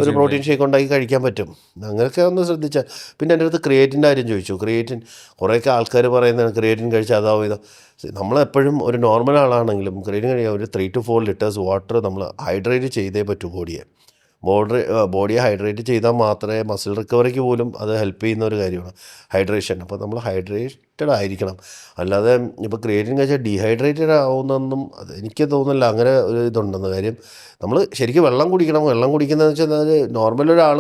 ഒരു പ്രോട്ടീൻ ഷേക്ക് ഉണ്ടാക്കി കഴിക്കാൻ പറ്റും. അങ്ങനെയൊക്കെ ഒന്ന് ശ്രദ്ധിച്ചാൽ. പിന്നെ എൻ്റെ അടുത്ത് ക്രിയേറ്റിൻ്റെ കാര്യം ചോദിച്ചു. ക്രിയേറ്റിൻ കുറേയൊക്കെ ആൾക്കാർ പറയുന്നതാണ് ക്രിയേറ്റിൻ കഴിച്ചാൽ അതാവും ഇതോ. നമ്മളെപ്പോഴും ഒരു നോർമൽ ആളാണെങ്കിലും ക്രിയേറ്റിൻ കഴിയാൻ ഒരു 3 to 4 ലിറ്റേഴ്സ് വാട്ടർ നമ്മൾ ഹൈഡ്രേറ്റ് ചെയ്തേ പറ്റൂ ബോഡിയെ. ബോഡിയെ ഹൈഡ്രേറ്റ് ചെയ്താൽ മാത്രമേ മസിൽ റിക്കവറിക്ക് പോലും അത് ഹെൽപ്പ് ചെയ്യുന്ന ഒരു കാര്യമാണ് ഹൈഡ്രേഷൻ. അപ്പോൾ നമ്മൾ ഹൈഡ്രേറ്റഡ് ആയിരിക്കണം. അല്ലാതെ ഇപ്പോൾ ക്രിയേറ്റിൻ കഴിച്ചാൽ ഡീഹൈഡ്രേറ്റഡ് ആവുന്നൊന്നും അത് എനിക്ക് തോന്നുന്നില്ല അങ്ങനെ ഒരു ഇതുണ്ടെന്ന്. കാര്യം നമ്മൾ ശരിക്കും വെള്ളം കുടിക്കണം. വെള്ളം കുടിക്കുന്നതെന്ന് വെച്ചാൽ നോർമൽ ഒരാൾ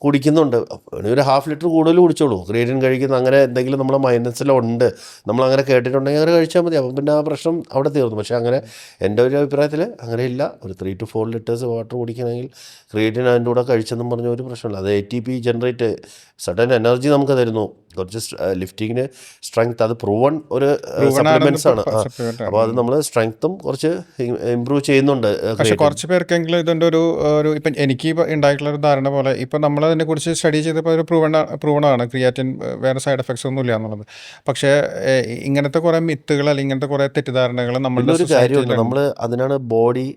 കുടിക്കുന്നുണ്ട്, ഒരു 1/2 ലിറ്റർ കൂടുതൽ കുടിച്ചോളൂ. ക്രിയേറ്റിൻ കഴിക്കുന്ന അങ്ങനെ എന്തെങ്കിലും നമ്മളെ മൈനസിലുണ്ട്, നമ്മളങ്ങനെ കേട്ടിട്ടുണ്ടെങ്കിൽ അങ്ങനെ കഴിച്ചാൽ മതി. അപ്പം പിന്നെ ആ പ്രശ്നം അവിടെ തീർന്നു. പക്ഷേ അങ്ങനെ എൻ്റെ ഒരു അഭിപ്രായത്തിൽ അങ്ങനെയില്ല. ഒരു 3 to 4 ലിറ്റേഴ്സ് വാട്ടർ കുടിക്കണമെങ്കിൽ ക്രിയേറ്റിൻ അതിൻ്റെ കൂടെ കഴിച്ചെന്നും പറഞ്ഞ ഒരു പ്രശ്നമില്ല. അത് ATP ജനറേറ്റ് സഡൻ എനർജി നമുക്ക് തരുന്നു, കുറച്ച് ലിഫ്റ്റിങ്ങിന് സ്ട്രെങ്ത്, അത് പ്രൂവൺ ഒരു സപ്ലിമെൻറ്റ്സ് ആണ്. അപ്പോൾ അത് നമ്മൾ സ്ട്രെങ്ത്തും കുറച്ച് ഇമ്പ്രൂവ് ചെയ്യുന്നുണ്ട്. പക്ഷെ കുറച്ച് പേർക്കെങ്കിലും ഇതിൻ്റെ ഒരു ഇപ്പം എനിക്ക് ഉണ്ടായിട്ടുള്ള ഒരു ധാരണ പോലെ ഇപ്പം നമ്മൾ അതിനെക്കുറിച്ച് സ്റ്റഡി ചെയ്തപ്പോൾ ഒരു പ്രൂവണാണ് ക്രിയാറ്റിൻ വേറെ സൈഡ് എഫക്ട്സ് ഒന്നും ഇല്ല എന്നുള്ളത്. പക്ഷേ ഇങ്ങനത്തെ കുറേ മിത്തുകൾ അല്ലെങ്കിൽ ഇങ്ങനത്തെ കുറേ തെറ്റിദ്ധാരണകൾ നമ്മളുടെ ഒരു കാര്യമുണ്ട്. നമ്മൾ അതിനാണ് ബോഡി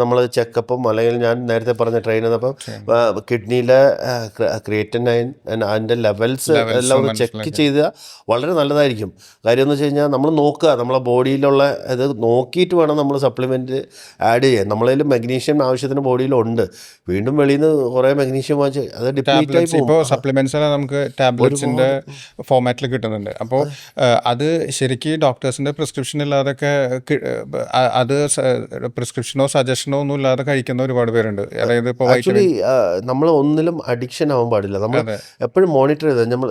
നമ്മൾ ചെക്കപ്പും അല്ലെങ്കിൽ ഞാൻ നേരത്തെ പറഞ്ഞ ട്രെയിൻ ചെയ്തപ്പം കിഡ്നിയിലെ ക്രിയേറ്റിനൈൻ അതിൻ്റെ ലെവൽസ് എല്ലാം ഒന്ന് ചെക്ക് ചെയ്താൽ വളരെ നല്ലതായിരിക്കും. കാര്യം എന്ന് വെച്ച് കഴിഞ്ഞാൽ നമ്മൾ നോക്കുക, നമ്മളെ ബോഡിയിലുള്ള ഇത് നോക്കിയിട്ട് വേണം നമ്മൾ സപ്ലിമെൻറ്റ് ആഡ് ചെയ്യാൻ. നമ്മളതിൽ മഗ്നീഷ്യം ആവശ്യത്തിന് ബോഡിയിലുണ്ട്. വീണ്ടും വെളിയിൽ നിന്ന് കുറേ മഗ്നീഷ്യം വാങ്ങിച്ച് അത് ഡിപ്ലീറ്റ് ആയി പോകും. ഇപ്പോൾ സപ്ലിമെൻറ്റ്സ് നമുക്ക് ടാബ്ലറ്റ്സിൻ്റെ ഫോമാറ്റിൽ കിട്ടുന്നുണ്ട്. അപ്പോൾ അത് ശരിക്കും ഡോക്ടേഴ്സിൻ്റെ പ്രിസ്ക്രിപ്ഷൻ ഇല്ലാതൊക്കെ അത് പ്രിസ്ക്രിപ്ഷനോ സജഷനോ ഒന്നും ഇല്ലാതെ കഴിക്കുന്ന ഒരുപാട് പേരുണ്ട്. അതായത് ഇപ്പോൾ ആക്ച്വലി നമ്മൾ ഒന്നിലും അഡിക്ഷൻ ആവാൻ പാടില്ല. നമ്മൾ എപ്പോഴും മോണിറ്റർ ചെയ്ത് നമ്മൾ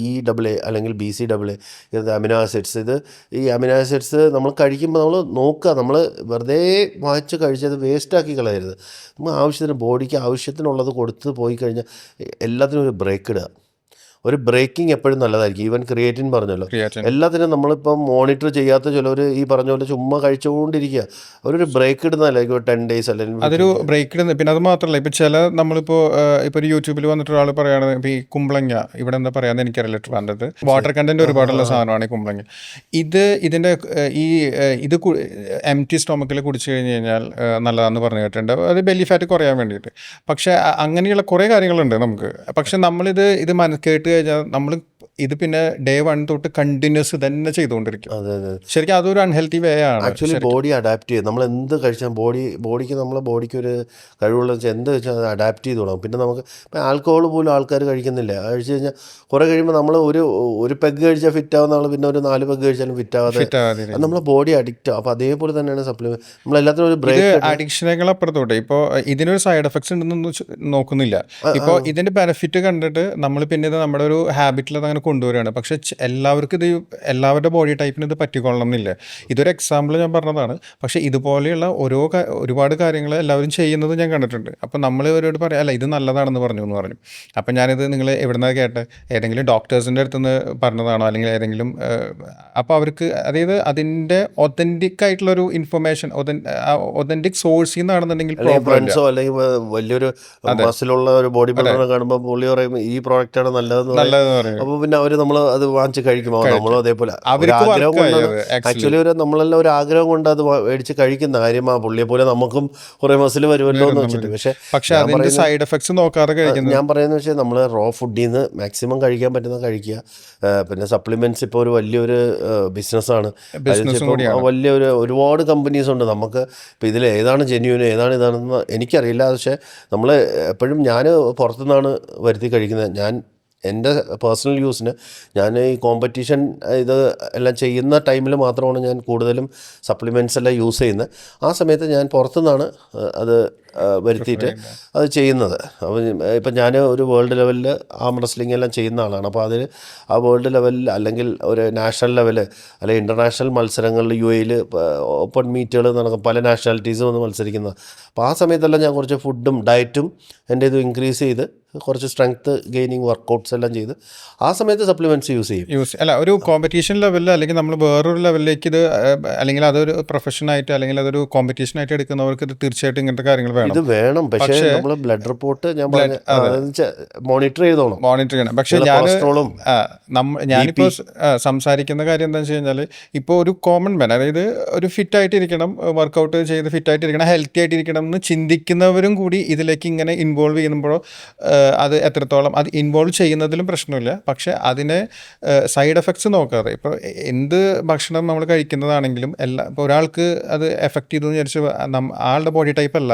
EAA അല്ലെങ്കിൽ BCAA ഇത് അമിനോ ആസിഡ്സ്, ഈ അമിനോ ആസിഡ്സ് നമ്മൾ കഴിക്കുമ്പോൾ നമ്മൾ നോക്കുക, നമ്മൾ വെറുതെ വാങ്ങിച്ച് കഴിച്ചത് വേസ്റ്റാക്കി കളയരുത്. നമ്മൾ ആവശ്യത്തിന് ബോഡിക്ക് ആവശ്യത്തിനുള്ളത് കൊടുത്ത് പോയി കഴിഞ്ഞാൽ എല്ലാത്തിനും ഒരു ബ്രേക്ക് ഇടുക. ഒരു ബ്രേക്കിംഗ് എപ്പോഴും നല്ലതായിരിക്കും. ഈവൻ ക്രിയേറ്റിൻ പറഞ്ഞല്ലോ, എല്ലാത്തിനും നമ്മളിപ്പം മോണിറ്റർ ചെയ്യാത്ത ചിലവർ ഈ പറഞ്ഞ പോലെ ചുമ്മാ കഴിച്ചുകൊണ്ടിരിക്കുക. അവരൊരു ബ്രേക്ക് ഇടുന്നതായിരിക്കും, 10 days അല്ലെങ്കിൽ അതൊരു ബ്രേക്ക് ഇടുന്നത്. പിന്നെ അത് മാത്രമല്ല, ഇപ്പോൾ നമ്മളിപ്പോൾ ഒരു യൂട്യൂബിൽ വന്നിട്ട് ഒരാൾ പറയുകയാണ് ഇപ്പോൾ ഈ കുമ്പളങ്ങ ഇവിടെ എന്താ പറയാന്ന് എനിക്കറിയില്ല, ട്രിവാൻഡ്രത്ത് വാട്ടർ കണ്ടന്റ് ഒരുപാടുള്ള സാധനമാണ് ഈ കുമ്പളങ്ങ. ഇതിൻ്റെ ഇത് എംപ്റ്റി സ്റ്റൊമക്കിൽ കുടിച്ചു കഴിഞ്ഞ് കഴിഞ്ഞാൽ നല്ലതാണെന്ന് പറഞ്ഞു കേട്ടിട്ടുണ്ട്, അത് ബെല്ലി ഫാറ്റ് കുറയാൻ വേണ്ടിയിട്ട്. പക്ഷേ അങ്ങനെയുള്ള കുറേ കാര്യങ്ങളുണ്ട് നമുക്ക്. പക്ഷെ നമ്മളിത് കേട്ട് കഴിഞ്ഞാൽ നമ്മൾ ഇത് പിന്നെ ഡേ 1 തൊട്ട് കണ്ടിന്യൂസ് തന്നെ ചെയ്തുകൊണ്ടിരിക്കും. ശരിക്കും അതൊരു അൺഹെൽത്തി വേ ആണ്. ആക്ച്വലി ബോഡി അഡാപ്റ്റ് ചെയ്യും. നമ്മൾ എന്ത് കഴിച്ചാൽ ബോഡിക്ക് നമ്മളെ ബോഡിക്ക് ഒരു കഴിവുള്ള വെച്ചാൽ എന്ത് കഴിച്ചാൽ അത് അഡാപ്റ്റ് ചെയ്ത് തുടങ്ങും. പിന്നെ നമുക്ക് ഇപ്പം ആൽക്കഹോൾ പോലും ആൾക്കാർ കഴിക്കുന്നില്ല. കഴിച്ച് കഴിഞ്ഞാൽ കുറേ കഴിയുമ്പോൾ നമ്മൾ ഒരു പെഗ് കഴിച്ചാൽ ഫിറ്റ് ആവുന്ന ആൾ പിന്നെ ഒരു 4 പെഗ് കഴിച്ചാലും ഫിറ്റ് ആവാതെ നമ്മളെ ബോഡി അഡിക്റ്റ് ആവും. അപ്പോൾ അതേപോലെ തന്നെയാണ് സപ്ലിമെന്റ്. നമ്മളെല്ലാത്തിനും ഒരു ബ്രേക്ക്. അഡിക്ഷനുകൾ അപ്പുറത്തോട്ടെ ഇപ്പോൾ ഇതിനൊരു സൈഡ് എഫക്ട്സ് ഉണ്ടെന്നൊന്നും നോക്കുന്നില്ല. ഇപ്പോൾ ഇതിൻ്റെ ബെനിഫിറ്റ് കണ്ടിട്ട് നമ്മൾ പിന്നെ ഇത് നമ്മുടെ ഒരു ഹാബിറ്റിൽ അത് അങ്ങനെ കൊണ്ടുവരികയാണ്. പക്ഷെ എല്ലാവർക്കും എല്ലാവരുടെ ബോഡി ടൈപ്പിന് ഇത് പറ്റിക്കൊള്ളണം എന്നില്ല. ഇതൊരു എക്സാമ്പിൾ ഞാൻ പറഞ്ഞതാണ്. പക്ഷേ ഇതുപോലെയുള്ള ഒരുപാട് കാര്യങ്ങൾ എല്ലാവരും ചെയ്യുന്നത് ഞാൻ കണ്ടിട്ടുണ്ട്. അപ്പോൾ നമ്മൾ ഇവരോട് പറയാം, അല്ല ഇത് നല്ലതാണെന്ന് പറഞ്ഞു എന്ന് പറഞ്ഞു. അപ്പം ഞാനിത് നിങ്ങൾ എവിടുന്നാണ് കേട്ടെ, ഏതെങ്കിലും ഡോക്ടേഴ്സിൻ്റെ അടുത്തുനിന്ന് പറഞ്ഞതാണോ അല്ലെങ്കിൽ ഏതെങ്കിലും, അപ്പോൾ അവർക്ക് അതായത് അതിൻ്റെ ഒതൻറ്റിക് ആയിട്ടുള്ളൊരു ഇൻഫർമേഷൻ ഒതൻറ്റിക് സോഴ്സിൽ നിന്നാണെന്നുണ്ടെങ്കിൽ ഫ്രണ്ട്സോ അല്ലെങ്കിൽ വലിയൊരു മസിലുള്ള ഒരു ബോഡി ബിൽഡറെ കാണുമ്പോൾ പുള്ളി പറയും ഈ പ്രോഡക്റ്റാണ് നല്ലതെന്ന് പറയും. അപ്പോൾ പിന്നെ അവർ നമ്മൾ അത് വാങ്ങിച്ച് കഴിക്കുമ്പോൾ നമ്മളും അതേപോലെ ആഗ്രഹം കൊണ്ട് ആക്ച്വലി നമ്മളെല്ലാം ഒരു ആഗ്രഹം കൊണ്ട് അത് മേടിച്ച് കഴിക്കുന്ന കാര്യം ആ പുള്ളിയെ പോലെ നമുക്കും കുറേ മസിൽ വരുമല്ലോ എന്ന് വെച്ചിട്ട്. പക്ഷേ സൈഡ് എഫക്ട്സ് നോക്കാതെ കഴിക്കുന്നത് ഞാൻ പറയുന്നത് വെച്ചാൽ നമ്മൾ റോ ഫുഡിൽ നിന്ന് മാക്സിമം കഴിക്കാൻ പറ്റുന്ന കഴിക്കുക. പിന്നെ സപ്ലിമെന്റ്സ് ഇപ്പോൾ ഒരു വലിയൊരു ബിസിനസ്സാണ്. ഒരുപാട് കമ്പനീസ് ഉണ്ട്. നമുക്ക് ഇപ്പോൾ ഇതിൽ ഏതാണ് ജെന്യൂൻ ഏതാണ് ഇതാണെന്ന് എനിക്കറിയില്ല. പക്ഷേ നമ്മൾ എപ്പോഴും ഞാൻ പുറത്തുനിന്നാണ് വരുത്തി കഴിക്കുന്നത്. എൻ്റെ പേഴ്സണൽ യൂസിന് ഞാൻ ഈ കോമ്പറ്റീഷൻ ഇത് എല്ലാം ചെയ്യുന്ന ടൈമിൽ മാത്രമാണ് ഞാൻ കൂടുതലും സപ്ലിമെൻറ്റ്സ് എല്ലാം യൂസ് ചെയ്യുന്നത്. ആ സമയത്ത് ഞാൻ പുറത്തുനിന്നാണ് അത് വരുത്തിയിട്ട് അത് ചെയ്യുന്നത്. അപ്പോൾ ഇപ്പം ഞാൻ ഒരു വേൾഡ് ലെവലിൽ ആം റെസ്ലിംഗ് എല്ലാം ചെയ്യുന്ന ആളാണ്. അപ്പോൾ അതിൽ ആ വേൾഡ് ലെവലിൽ അല്ലെങ്കിൽ ഒരു നാഷണൽ ലെവൽ അല്ലെങ്കിൽ ഇൻ്റർനാഷണൽ മത്സരങ്ങളിൽ UAE ഓപ്പൺ മീറ്റുകൾ നടക്കും, പല നാഷണാലിറ്റീസും വന്ന് മത്സരിക്കുന്നത്. അപ്പോൾ ആ സമയത്തെല്ലാം ഞാൻ കുറച്ച് ഫുഡും ഡയറ്റും എൻ്റെ ഇത് ഇൻക്രീസ് ചെയ്ത് കുറച്ച് സ്ട്രെങ്ത്ത് ഗെയിനിങ് വർക്കൗട്ട്സ് എല്ലാം ചെയ്ത് ആ സമയത്ത് സപ്ലിമെൻറ്റ്സ് യൂസ് ചെയ്യും. അല്ല ഒരു കോമ്പറ്റീഷൻ ലെവലിൽ അല്ലെങ്കിൽ നമ്മൾ വേറൊരു ലെവലിലേക്ക് ഇത് അല്ലെങ്കിൽ അതൊരു പ്രൊഫഷനായിട്ട് അല്ലെങ്കിൽ അതൊരു കോമ്പറ്റീഷനായിട്ട് എടുക്കുന്നവർക്ക് ഇത് തീർച്ചയായിട്ടും ഇങ്ങനത്തെ കാര്യങ്ങൾ ഇത് വേണം. പക്ഷേ നമ്മൾ ബ്ലഡ് റിപ്പോർട്ട് ഞാൻ മോണിറ്റർ ചെയ്യണം. പക്ഷേ ഞാനിപ്പോൾ സംസാരിക്കുന്ന കാര്യം എന്താണെന്ന് വെച്ച് കഴിഞ്ഞാൽ ഇപ്പോൾ ഒരു കോമൺ മാൻ, അതായത് ഒരു ഫിറ്റായിട്ടിരിക്കണം, വർക്കൗട്ട് ചെയ്ത് ഫിറ്റായിട്ടിരിക്കണം, ഹെൽത്തി ആയിട്ടിരിക്കണം എന്ന് ചിന്തിക്കുന്നവരും കൂടി ഇതിലേക്ക് ഇങ്ങനെ ഇൻവോൾവ് ചെയ്യുമ്പോഴോ അത് എത്രത്തോളം അത് ഇൻവോൾവ് ചെയ്യുന്നതിലും പ്രശ്നമില്ല. പക്ഷെ അതിനെ സൈഡ് എഫക്ട്സ് നോക്കാതെ ഇപ്പോൾ എന്ത് ഭക്ഷണം നമ്മൾ കഴിക്കുന്നതാണെങ്കിലും ഇപ്പോൾ ഒരാൾക്ക് അത് എഫക്ട് ചെയ്തു എന്ന് വിചാരിച്ച് ആളുടെ ബോഡി ടൈപ്പ് അല്ല.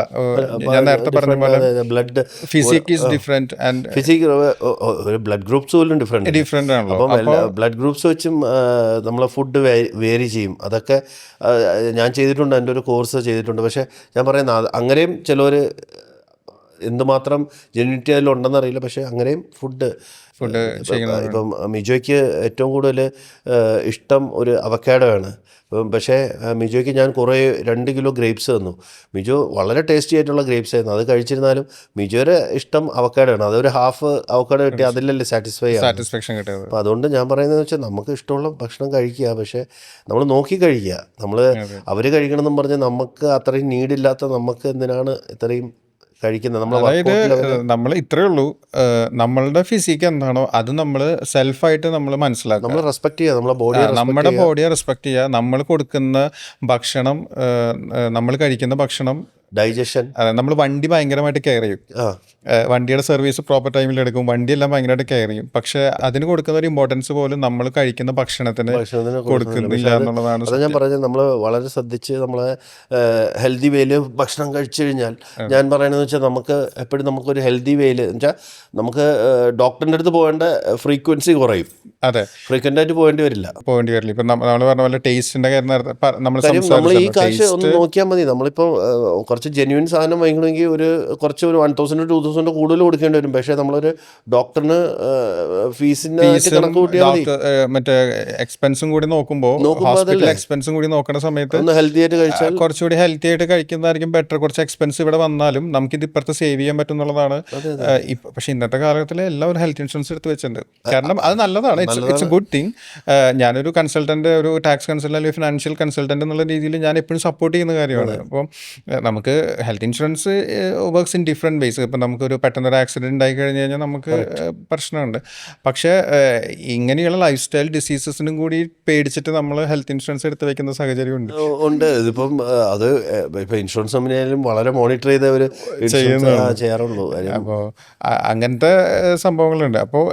ഞാൻ നേരത്തെ പറഞ്ഞ പോലെ blood physique is different and physique blood groups പോലും ഡിഫറെന്റ് ആണല്ലോ. അപ്പം ബ്ലഡ് ഗ്രൂപ്പ്സ് വെച്ചും നമ്മളെ ഫുഡ് വേരി ചെയ്യും. അതൊക്കെ ഞാൻ ചെയ്തിട്ടുണ്ട്, എൻ്റെ ഒരു കോഴ്സ് ചെയ്തിട്ടുണ്ട്. പക്ഷേ ഞാൻ പറയുന്നത് അങ്ങനെയും ചിലർ എന്തുമാത്രം ജെന്യൂനിറ്റി അതിലുണ്ടെന്നറിയില്ല, പക്ഷേ അങ്ങനെയും ഫുഡ് ഇപ്പം മിജോയ്ക്ക് ഏറ്റവും കൂടുതൽ ഇഷ്ടം ഒരു അവക്കാഡോ ആണ്. പക്ഷേ മിജോയ്ക്ക് ഞാൻ 2 കിലോ ഗ്രേപ്സ് തന്നു. മിജോ വളരെ ടേസ്റ്റി ആയിട്ടുള്ള ഗ്രേപ്സ് ആയിരുന്നു. അത് കഴിച്ചിരുന്നാലും മിജോയുടെ ഇഷ്ടം അവക്കാഡോ ആണ്. അതൊരു ഹാഫ് അവക്കാഡോ കിട്ടി അതിലല്ലേ സാറ്റിസ്ഫാക്ഷൻ കിട്ടിയത്. അപ്പോൾ അതുകൊണ്ട് ഞാൻ പറയുന്നത് വെച്ചാൽ നമുക്ക് ഇഷ്ടമുള്ള ഭക്ഷണം കഴിക്കുക, പക്ഷേ നമ്മൾ നോക്കി കഴിക്കുക. നമ്മൾ അവർ കഴിക്കണമെന്നും പറഞ്ഞ് നമുക്ക് അത്രയും നീഡില്ലാത്ത നമുക്ക് എന്തിനാണ് ഇത്രയും കഴിക്കുന്നത്? നമ്മൾ ഇത്രയേ ഉള്ളൂ, നമ്മളുടെ ഫിസിക്ക് എന്താണോ അത് നമ്മൾ സെൽഫായിട്ട് നമ്മൾ മനസ്സിലാക്കുക, നമ്മൾ റെസ്പെക്ട് ചെയ്യുക, നമ്മുടെ ബോഡിയെ റെസ്പെക്ട് ചെയ്യുക. നമ്മൾ കൊടുക്കുന്ന ഭക്ഷണം, നമ്മൾ കഴിക്കുന്ന ഭക്ഷണം, ഡൈജഷൻ. അതെ, നമ്മൾ വണ്ടി ഭയങ്കരമായിട്ട് കെയർ ചെയ്യും. വണ്ടിയുടെ സർവീസ് പ്രോപ്പർ ടൈമിൽ എടുക്കും, വണ്ടിയെല്ലാം ഭയങ്കരമായിട്ട് കെയർ ചെയ്യും. പക്ഷെ അതിന് കൊടുക്കുന്ന ഒരു ഇമ്പോർട്ടൻസ് പോലും നമ്മൾ കഴിക്കുന്ന ഭക്ഷണത്തിന് കൊടുക്കുന്നില്ല എന്നുള്ളതാണ്. അത് ഞാൻ പറഞ്ഞത് നമ്മൾ വളരെ ശ്രദ്ധിച്ച് നമ്മളെ ഹെൽത്തി വേയിൽ ഭക്ഷണം കഴിച്ചു കഴിഞ്ഞാൽ, ഞാൻ പറയണതെന്ന് വെച്ചാൽ നമുക്ക് എപ്പോഴും നമുക്കൊരു ഹെൽത്തി വേയിൽ എന്ന് വെച്ചാൽ നമുക്ക് ഡോക്ടറിൻ്റെ അടുത്ത് പോകേണ്ട ഫ്രീക്വൻസി കുറയും. അതെ, ഫ്രീക്വൻ്റ് ആയിട്ട് പോകേണ്ടി വരില്ല. ഇപ്പം നമ്മൾ പറഞ്ഞ പോലെ ടേസ്റ്റിന്റെ കാര്യം നമ്മൾ ഈ കാശ് ഒന്ന് നോക്കിയാൽ മതി. നമ്മളിപ്പോൾ കുറച്ച് ജെന്യൂൻ സാധനം വാങ്ങിക്കണമെങ്കിൽ ഒരു 1,000 to 2,000 കൂടുതൽ കൊടുക്കേണ്ടി വരും. പക്ഷേ നമ്മളൊരു ഡോക്ടറിന് ഫീസിന് കണക്ക് കൂട്ടിയാൽ മതി. മറ്റേ എക്സ്പെൻസും കൂടി നോക്കുമ്പോൾ ഹോസ്പിറ്റൽ എക്സ്പെൻസും കൂടി നോക്കുന്ന സമയത്ത് ഒന്ന് ഹെൽത്തി ആയിട്ട് കഴിച്ചാൽ കുറച്ചുകൂടി ഹെൽത്തി ആയിട്ട് കഴിക്കുന്നതായിരിക്കും ബെറ്റർ. കുറച്ച് എക്സ്പെൻസ് ഇവിടെ വന്നാലും നമുക്കിത് ഇപ്പുറത്ത് സേവ് ചെയ്യാൻ പറ്റും എന്നുള്ളതാണ്. പക്ഷെ ഇന്നത്തെ കാലഘട്ടത്തിൽ എല്ലാവരും ഹെൽത്ത് ഇൻഷുറൻസ് എടുത്ത് വെച്ചിട്ടുണ്ട്. കാരണം അത് നല്ലതാണ്, ഇറ്റ്സ് എ ഗുഡ് തിങ്. ഞാനൊരു കൺസൾട്ടന്റ്, ഒരു ടാക്സ് കൺസൾട്ടന്റ് അല്ലെങ്കിൽ ഫിനാൻഷ്യൽ കൺസൾട്ടന്റ് എന്നുള്ള രീതിയിൽ ഞാൻ എപ്പോഴും സപ്പോർട്ട് ചെയ്യുന്ന കാര്യമാണ്. അപ്പം നമുക്ക് health insurance works in different ways. ഇപ്പം നമുക്കൊരു പെട്ടെന്നൊരു ആക്സിഡൻറ്റ് ഉണ്ടായി കഴിഞ്ഞ് കഴിഞ്ഞാൽ നമുക്ക് പ്രശ്നമുണ്ട്. പക്ഷേ ഇങ്ങനെയുള്ള ലൈഫ് സ്റ്റൈൽ ഡിസീസസിനും കൂടി പേടിച്ചിട്ട് നമ്മൾ ഹെൽത്ത് ഇൻഷുറൻസ് എടുത്ത് വെക്കുന്ന സാഹചര്യം ഉണ്ട്. ഇതിപ്പം അത് ഇപ്പം ഇൻഷുറൻസ് കമ്പനിയായാലും വളരെ മോണിറ്റർ ചെയ്തവർ ചെയ്യാറുള്ളൂ. അപ്പോൾ അങ്ങനത്തെ സംഭവങ്ങളുണ്ട്. അപ്പോൾ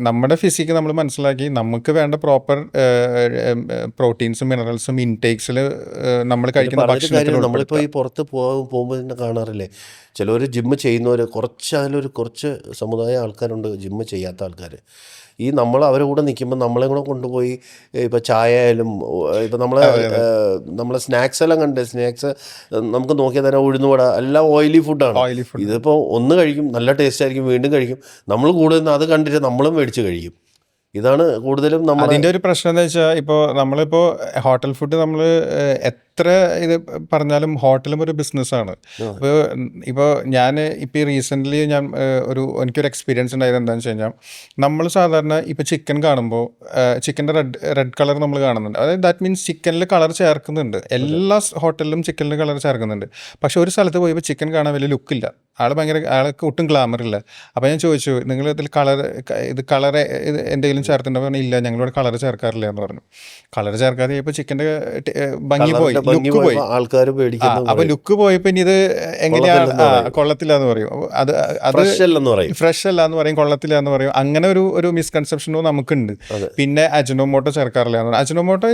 നമ്മുടെ ഫിസിക്ക് നമ്മൾ മനസ്സിലാക്കി നമുക്ക് വേണ്ട പ്രോപ്പർ പ്രോട്ടീൻസും മിനറൽസും ഇൻടേക്സിൽ നമ്മൾ കഴിക്കുന്ന ഭക്ഷണത്തിൽ നമ്മളിപ്പോൾ ഈ പുറത്ത് പോകുമ്പോൾ തന്നെ കാണാറില്ലേ, ചിലർ ജിമ്മ് ചെയ്യുന്നവർ കുറച്ച് സമുദായ ആൾക്കാരുണ്ട് ജിമ്മ് ചെയ്യാത്ത ആൾക്കാർ. ഈ നമ്മൾ അവരുടെ കൂടെ നിൽക്കുമ്പോൾ നമ്മളെ കൂടെ കൊണ്ടുപോയി ഇപ്പോൾ ചായ ആയാലും ഇപ്പോൾ നമ്മളെ സ്നാക്സ് എല്ലാം സ്നാക്സ് നമുക്ക് നോക്കിയാൽ തന്നെ ഉഴുന്നുവട എല്ലാം ഓയിലി ഫുഡാണ്. ഇതിപ്പോൾ ഒന്ന് കഴിക്കും, നല്ല ടേസ്റ്റ് ആയിരിക്കും, വീണ്ടും കഴിക്കും. നമ്മൾ കൂടുതൽ അത് കണ്ടിട്ട് നമ്മളും മേടിച്ച് കഴിക്കും. ഇതാണ് കൂടുതലും നമ്മൾ. അതിൻ്റെ ഒരു പ്രശ്നം എന്ന് വെച്ചാൽ നമ്മളിപ്പോൾ ഹോട്ടൽ ഫുഡ് നമ്മൾ എത്ര ഇത് പറഞ്ഞാലും ഹോട്ടലും ഒരു ബിസിനസ്സാണ്. ഇപ്പോൾ ഞാൻ ഇപ്പോൾ റീസെൻ്റ്ലി എനിക്കൊരു എക്സ്പീരിയൻസ് ഉണ്ടായത് എന്താണെന്ന് വെച്ച് കഴിഞ്ഞാൽ, നമ്മൾ സാധാരണ ഇപ്പോൾ ചിക്കൻ കാണുമ്പോൾ ചിക്കൻ്റെ റെഡ് കളർ നമ്മൾ കാണുന്നുണ്ട്. അതായത് ദാറ്റ് മീൻസ് ചിക്കനിൽ കളർ ചേർക്കുന്നുണ്ട്. എല്ലാ ഹോട്ടലിലും ചിക്കനിൽ കളർ ചേർക്കുന്നുണ്ട്. പക്ഷെ ഒരു സ്ഥലത്ത് പോയപ്പോൾ ചിക്കൻ കാണാൻ വലിയ ലുക്കില്ല, ആൾക്ക് ഒട്ടും ഗ്ലാമർ ഇല്ല. അപ്പോൾ ഞാൻ ചോദിച്ചു, നിങ്ങൾ ഇതിൽ കളർ എന്തെങ്കിലും ചേർത്തിട്ടുണ്ടോ? പറഞ്ഞാൽ ഇല്ല, ഞങ്ങളിവിടെ കളർ ചേർക്കാറില്ല എന്ന് പറഞ്ഞു. കളർ ചേർക്കാതെ ഇപ്പോൾ ചിക്കൻ്റെ ഭംഗി പോയി, ലുക്ക് പോയി. ആൾക്കാർ അപ്പൊ ലുക്ക് പോയപ്പോ ഇനി ഇത് എങ്ങനെയാണ് കൊള്ളത്തില്ല എന്ന് പറയും, അത് ഫ്രഷ് അല്ല എന്ന് പറയും, കൊള്ളത്തില്ല എന്ന് പറയും. അങ്ങനെ ഒരു മിസ്കൺസെപ്ഷനും നമുക്കുണ്ട്. പിന്നെ അജിനോമോട്ടോ ചേർക്കാറില്ല എന്ന് പറയും. അജിനോമോട്ടോ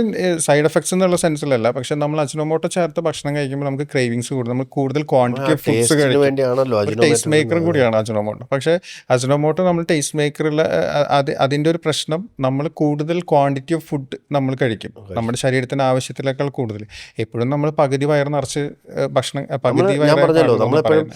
സൈഡ് എഫക്ട്സ് എന്നുള്ള സെൻസിലല്ല, പക്ഷെ നമ്മൾ അജിനോമോട്ടോ ചേർത്ത് ഭക്ഷണം കഴിക്കുമ്പോൾ നമുക്ക് ക്രേവിങ്സ് കൂടും. നമ്മൾ കൂടുതൽ ക്വാണ്ടിറ്റി ഓഫ് ഫുഡ്സ് കഴിക്കും. ടേസ്റ്റ് മേക്കറും കൂടിയാണ് അജിനോമോട്ടോ. പക്ഷെ അജിനോമോട്ടോ നമ്മൾ ടേസ്റ്റ് മേക്കറിൽ അതിൻ്റെ ഒരു പ്രശ്നം, നമ്മൾ കൂടുതൽ ക്വാണ്ടിറ്റി ഓഫ് ഫുഡ് നമ്മൾ കഴിക്കും, നമ്മുടെ ശരീരത്തിന് ആവശ്യത്തിനേക്കാൾ കൂടുതൽ. എപ്പോഴും നമ്മൾ പകുതി വയർ നിറച്ച് ഭക്ഷണം, ഞാൻ പറഞ്ഞല്ലോ നമ്മളെപ്പോഴും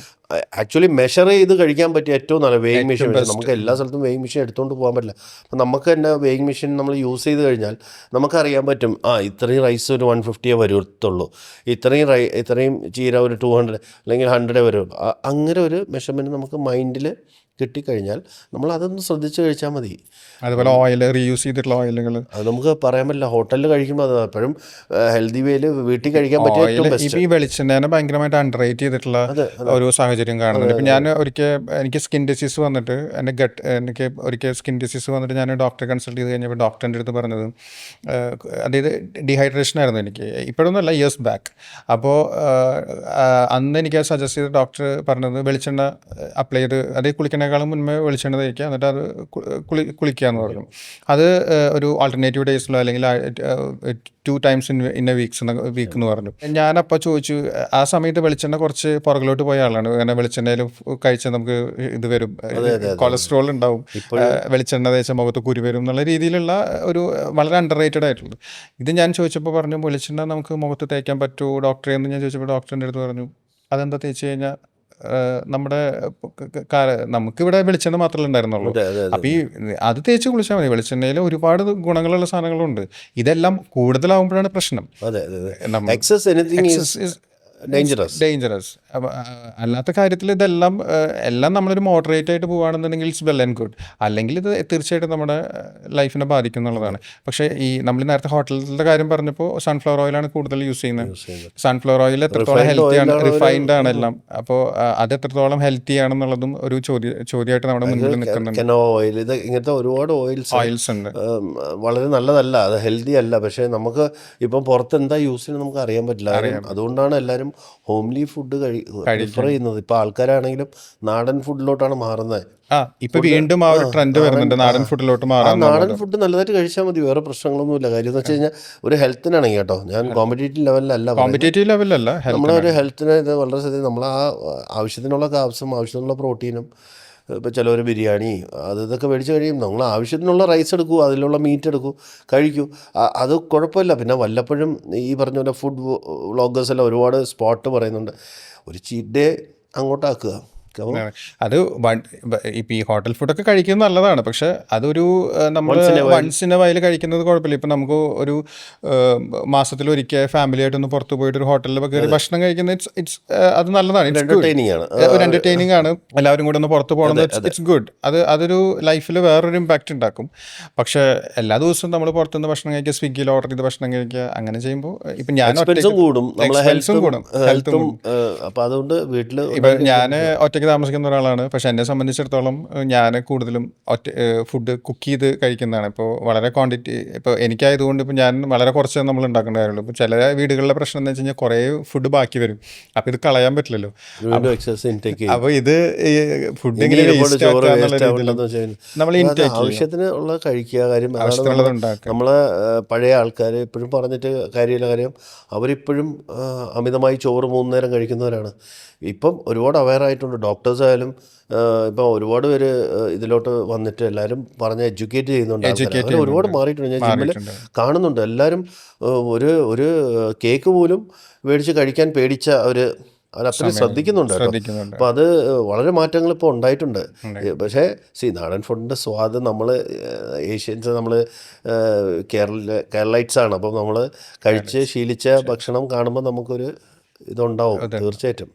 ആക്ച്വലി മെഷർ ചെയ്ത് കഴിക്കാൻ പറ്റിയ ഏറ്റവും നല്ല വെയിങ് മെഷീൻ. നമുക്ക് എല്ലാ സ്ഥലത്തും വെയിങ് മെഷീൻ എടുത്തുകൊണ്ട് പോകാൻ പറ്റില്ല. അപ്പം നമുക്ക് തന്നെ വെയിങ് മെഷീൻ നമ്മൾ യൂസ് ചെയ്ത് കഴിഞ്ഞാൽ നമുക്കറിയാൻ പറ്റും, ഇത്രയും റൈസ് ഒരു 150 വരത്തുള്ളൂ, ഇത്രയും ചീര ഒരു 200 അല്ലെങ്കിൽ 100 വരുള്ളൂ. അങ്ങനെ ഒരു മെഷർമെൻറ്റ് നമുക്ക് മൈൻഡിൽ കിട്ടിക്കഴിഞ്ഞാൽ നമ്മൾ അതൊന്ന് ശ്രദ്ധിച്ച് കഴിച്ചാൽ മതി. അതുപോലെ ഓയിൽ, റീയൂസ് ചെയ്തിട്ടുള്ള ഓയിലുകൾ അത് നമുക്ക് പറയാൻ പറ്റില്ല. ഹോട്ടലിൽ കഴിക്കുമ്പോൾ അത് എപ്പോഴും ഹെൽത്തി വേയിൽ വീട്ടിൽ കഴിക്കാൻ പറ്റിയ ഏറ്റവും ബെസ്റ്റ്. ഈ വെളിച്ചെണ്ണേനെ ഭയങ്കരമായിട്ട് അണ്ടർറേറ്റ് ചെയ്തിട്ടുള്ള ഒരു സാഹചര്യം കാണുന്നുണ്ട്. ഇപ്പം ഞാൻ എനിക്ക് സ്കിൻ ഡിസീസ് വന്നിട്ട് എനിക്ക് ഒരിക്കൽ സ്കിൻ ഡിസീസ് വന്നിട്ട് ഞാൻ ഡോക്ടറെ കൺസൾട്ട് ചെയ്ത് കഴിഞ്ഞപ്പോൾ ഡോക്ടറിൻ്റെ അടുത്ത് പറഞ്ഞത്, അതായത് ഡീഹൈഡ്രേഷൻ ആയിരുന്നു എനിക്ക്, ഇപ്പോഴൊന്നുമല്ല, ഇയേഴ്സ് ബാക്ക്. അപ്പോൾ അന്ന് എനിക്ക് സജസ്റ്റ് ചെയ്ത ഡോക്ടർ പറഞ്ഞത് വെളിച്ചെണ്ണ അപ്ലൈ ചെയ്ത്, അതേ കുളിക്കണേക്കാൾ കഴിക്കുന്നതിനേക്കാളും മുൻപേ വെളിച്ചെണ്ണ തേക്കുക, എന്നിട്ട് അത് കുളിക്കുക എന്ന് പറഞ്ഞു. അത് ഒരു ആൾട്ടർനേറ്റീവ് ഡേയ്സിലോ അല്ലെങ്കിൽ 2 times in a വീക്ക് എന്ന് പറഞ്ഞു. ഞാനപ്പോൾ ചോദിച്ചു, ആ സമയത്ത് വെളിച്ചെണ്ണ കുറച്ച് പുറകിലോട്ട് പോയ ആളാണ്. അങ്ങനെ വെളിച്ചെണ്ണയിൽ കഴിച്ചാൽ നമുക്ക് ഇത് വരും, കൊളസ്ട്രോൾ ഉണ്ടാവും, വെളിച്ചെണ്ണ തേച്ച മുഖത്ത് കുരു വരും എന്നുള്ള രീതിയിലുള്ള ഒരു വളരെ അണ്ടർ റേറ്റഡ് ആയിട്ടുള്ളത്. ഇത് ഞാൻ ചോദിച്ചപ്പോൾ പറഞ്ഞു, വെളിച്ചെണ്ണ നമുക്ക് മുഖത്ത് തേക്കാൻ പറ്റുമോ ഡോക്ടറെ എന്ന് ഞാൻ ചോദിച്ചപ്പോൾ ഡോക്ടറിൻ്റെ അടുത്ത് പറഞ്ഞു, അതെന്താ തേച്ച് കഴിഞ്ഞാൽ നമ്മുടെ നമുക്കിവിടെ വെളിച്ചെണ്ണ മാത്രമേ ഉണ്ടായിരുന്നുള്ളൂ. അപ്പം ഈ അത് തേച്ച് കുളിച്ചാൽ മതി. വെളിച്ചെണ്ണയിൽ ഒരുപാട് ഗുണങ്ങളുള്ള സാധനങ്ങളുണ്ട്. ഇതെല്ലാം കൂടുതലാവുമ്പോഴാണ് പ്രശ്നം. ഡേഞ്ചറസ്. അല്ലാത്ത കാര്യത്തിൽ ഇതെല്ലാം നമ്മളൊരു മോഡറേറ്റ് ആയിട്ട് പോവുകയാണെന്നുണ്ടെങ്കിൽ ഇറ്റ്സ് വെൽ ആൻഡ് ഗുഡ്. അല്ലെങ്കിൽ ഇത് തീർച്ചയായിട്ടും നമ്മുടെ ലൈഫിനെ ബാധിക്കും എന്നുള്ളതാണ്. പക്ഷേ ഈ നമ്മൾ നേരത്തെ ഹോട്ടലിൻ്റെ കാര്യം പറഞ്ഞപ്പോൾ സൺഫ്ലവർ ഓയിലാണ് കൂടുതൽ യൂസ് ചെയ്യുന്നത്. സൺഫ്ലവർ ഓയിൽ എത്രത്തോളം ഹെൽത്തിയാണ്, റിഫൈൻഡ് ആണ് എല്ലാം. അപ്പോൾ അത് എത്രത്തോളം ഹെൽത്തി ആണെന്നുള്ളതും ഒരു ചോദ്യമായിട്ട് നമ്മുടെ മുന്നിൽ നിൽക്കുന്നുണ്ട്. ഓയിൽ, ഇത് ഇങ്ങനത്തെ ഒരുപാട് ഓയിൽസ് ഉണ്ട്, വളരെ നല്ലതല്ല, അത് ഹെൽത്തി അല്ല. പക്ഷേ നമുക്ക് ഇപ്പം പുറത്ത് എന്താ യൂസ് ചെയ്യുന്നത് നമുക്ക് അറിയാൻ പറ്റില്ല. അതുകൊണ്ടാണ് എല്ലാവരും ഹോംലി ഫുഡ് പ്രിഫർ ചെയ്യുന്നത്. ഇപ്പം ആൾക്കാരാണെങ്കിലും നാടൻ ഫുഡിലോട്ടാണ് മാറുന്നത്. ഇപ്പൊ വീണ്ടും ആ ഒരു ട്രെൻഡ് വരുന്നുണ്ട്, നാടൻ ഫുഡിലോട്ട് മാറാൻ. നാടൻ ഫുഡ് നല്ലതായിട്ട് കഴിച്ചാൽ മതി, വേറെ പ്രശ്നങ്ങളൊന്നുമില്ല. കാര്യം എന്ന് വെച്ച് കഴിഞ്ഞാൽ ഒരു ഹെൽത്തിനാണെങ്കിൽ കേട്ടോ, ഞാൻ കോമ്പറ്റേറ്റീവ് ലെവലിലല്ല, നമ്മുടെ ഒരു ഹെൽത്തിന് ഇത് വളരെ നമ്മൾ ആ ആവശ്യത്തിനുള്ള കാപ്സും ആവശ്യത്തിനുള്ള പ്രോട്ടീനും, ഇപ്പോൾ ചിലവർ ബിരിയാണി ഇതൊക്കെ മേടിച്ച് കഴിയും. നമ്മൾ ആവശ്യത്തിനുള്ള റൈസ് എടുക്കൂ, അതിലുള്ള മീറ്റ് എടുക്കൂ, കഴിക്കൂ, അത് കുഴപ്പമില്ല. പിന്നെ വല്ലപ്പോഴും ഈ പറഞ്ഞ പോലെ ഫുഡ് വ്ളോഗേഴ്സ് എല്ലാം ഒരുപാട് സ്പോട്ട് പറയുന്നുണ്ട്, ഒരു ചീറ്റ് ഡേ അങ്ങോട്ടാക്കുക. അത് ഇപ്പം ഈ ഹോട്ടൽ ഫുഡൊക്കെ കഴിക്കുന്നത് നല്ലതാണ്, പക്ഷെ അതൊരു നമ്മൾ വൺസിന് വയൽ കഴിക്കുന്നത് കുഴപ്പമില്ല. ഇപ്പം നമുക്ക് ഒരു മാസത്തിലൊരിക്കൽ ഫാമിലി ആയിട്ടൊന്ന് പുറത്ത് പോയിട്ട് ഒരു ഹോട്ടലിൽ കയറി ഭക്ഷണം കഴിക്കുന്നത് അത് നല്ലതാണ്, ഒരു എൻ്റർടൈനിങ് ആണ്. എല്ലാവരും കൂടെ ഒന്ന് പുറത്ത് പോകുന്നത് ഇറ്റ്സ് ഗുഡ്. അതൊരു ലൈഫിൽ വേറൊരു ഇമ്പാക്റ്റ് ഉണ്ടാക്കും. പക്ഷേ എല്ലാ ദിവസവും നമ്മൾ പുറത്തുനിന്ന് ഭക്ഷണം കഴിക്കുക, സ്വിഗ്ഗിയിൽ ഓർഡർ ചെയ്ത് ഭക്ഷണം കഴിക്കുക, അങ്ങനെ ചെയ്യുമ്പോൾ ഇപ്പം ഞാൻ എക്സ്പെൻസും കൂടും, ഹെൽത്തും. അപ്പോൾ അതുകൊണ്ട് വീട്ടിൽ ഇപ്പം ഞാൻ ഒറ്റയ്ക്ക് താമസിക്കുന്ന ഒരാളാണ്. പക്ഷെ എന്നെ സംബന്ധിച്ചിടത്തോളം ഞാൻ കൂടുതലും ഫുഡ് കുക്ക് ചെയ്ത് കഴിക്കുന്നതാണ്. ഇപ്പോൾ വളരെ ക്വാണ്ടിറ്റി, ഇപ്പോൾ എനിക്കായതുകൊണ്ട് ഇപ്പോൾ ഞാൻ വളരെ കുറച്ച് നമ്മൾ ഉണ്ടാക്കേണ്ട കാര്യമുള്ളൂ. ഇപ്പോൾ ചില വീടുകളിലെ പ്രശ്നം എന്ന് വെച്ച് കഴിഞ്ഞാൽ കുറേ ഫുഡ് ബാക്കി വരും, അപ്പോൾ ഇത് കളയാൻ പറ്റില്ലല്ലോ. അപ്പോൾ ഇത് ഫുഡ് ഇങ്ങനെ നമ്മൾ ആവശ്യത്തിന് ഉള്ള കഴിക്കുക. കാര്യം നമ്മളെ പഴയ ആൾക്കാർ ഇപ്പോഴും പറഞ്ഞിട്ട് കാര്യമില്ല. കാര്യം അവരിപ്പോഴും അമിതമായി ചോറ് 3 നേരം കഴിക്കുന്നവരാണ്. ഇപ്പം ഒരുപാട് അവെയറായിട്ടുണ്ട്. ഡോക്ടേഴ്സ് ആയാലും ഇപ്പം ഒരുപാട് പേര് ഇതിലോട്ട് വന്നിട്ട് എല്ലാവരും പറഞ്ഞ് എഡ്യൂക്കേറ്റ് ചെയ്യുന്നുണ്ട്. അങ്ങനെ ഒരുപാട് മാറിയിട്ടുണ്ട്. ഞാൻ ജിമ്മിൽ കാണുന്നുണ്ട് എല്ലാവരും ഒരു കേക്ക് പോലും മേടിച്ച് കഴിക്കാൻ പേടിച്ച അവരത്രയും ശ്രദ്ധിക്കുന്നുണ്ട്. അപ്പോൾ അത് വളരെ മാറ്റങ്ങൾ ഇപ്പോൾ ഉണ്ടായിട്ടുണ്ട്. പക്ഷേ നാടൻ ഫുഡിൻ്റെ സ്വാദ് നമ്മൾ ഏഷ്യൻസ്, നമ്മൾ കേരളൈറ്റ്സ് ആണ്. അപ്പം നമ്മൾ കഴിച്ച് ശീലിച്ച ഭക്ഷണം കാണുമ്പോൾ നമുക്കൊരു ഇതുണ്ടാവും തീർച്ചയായിട്ടും.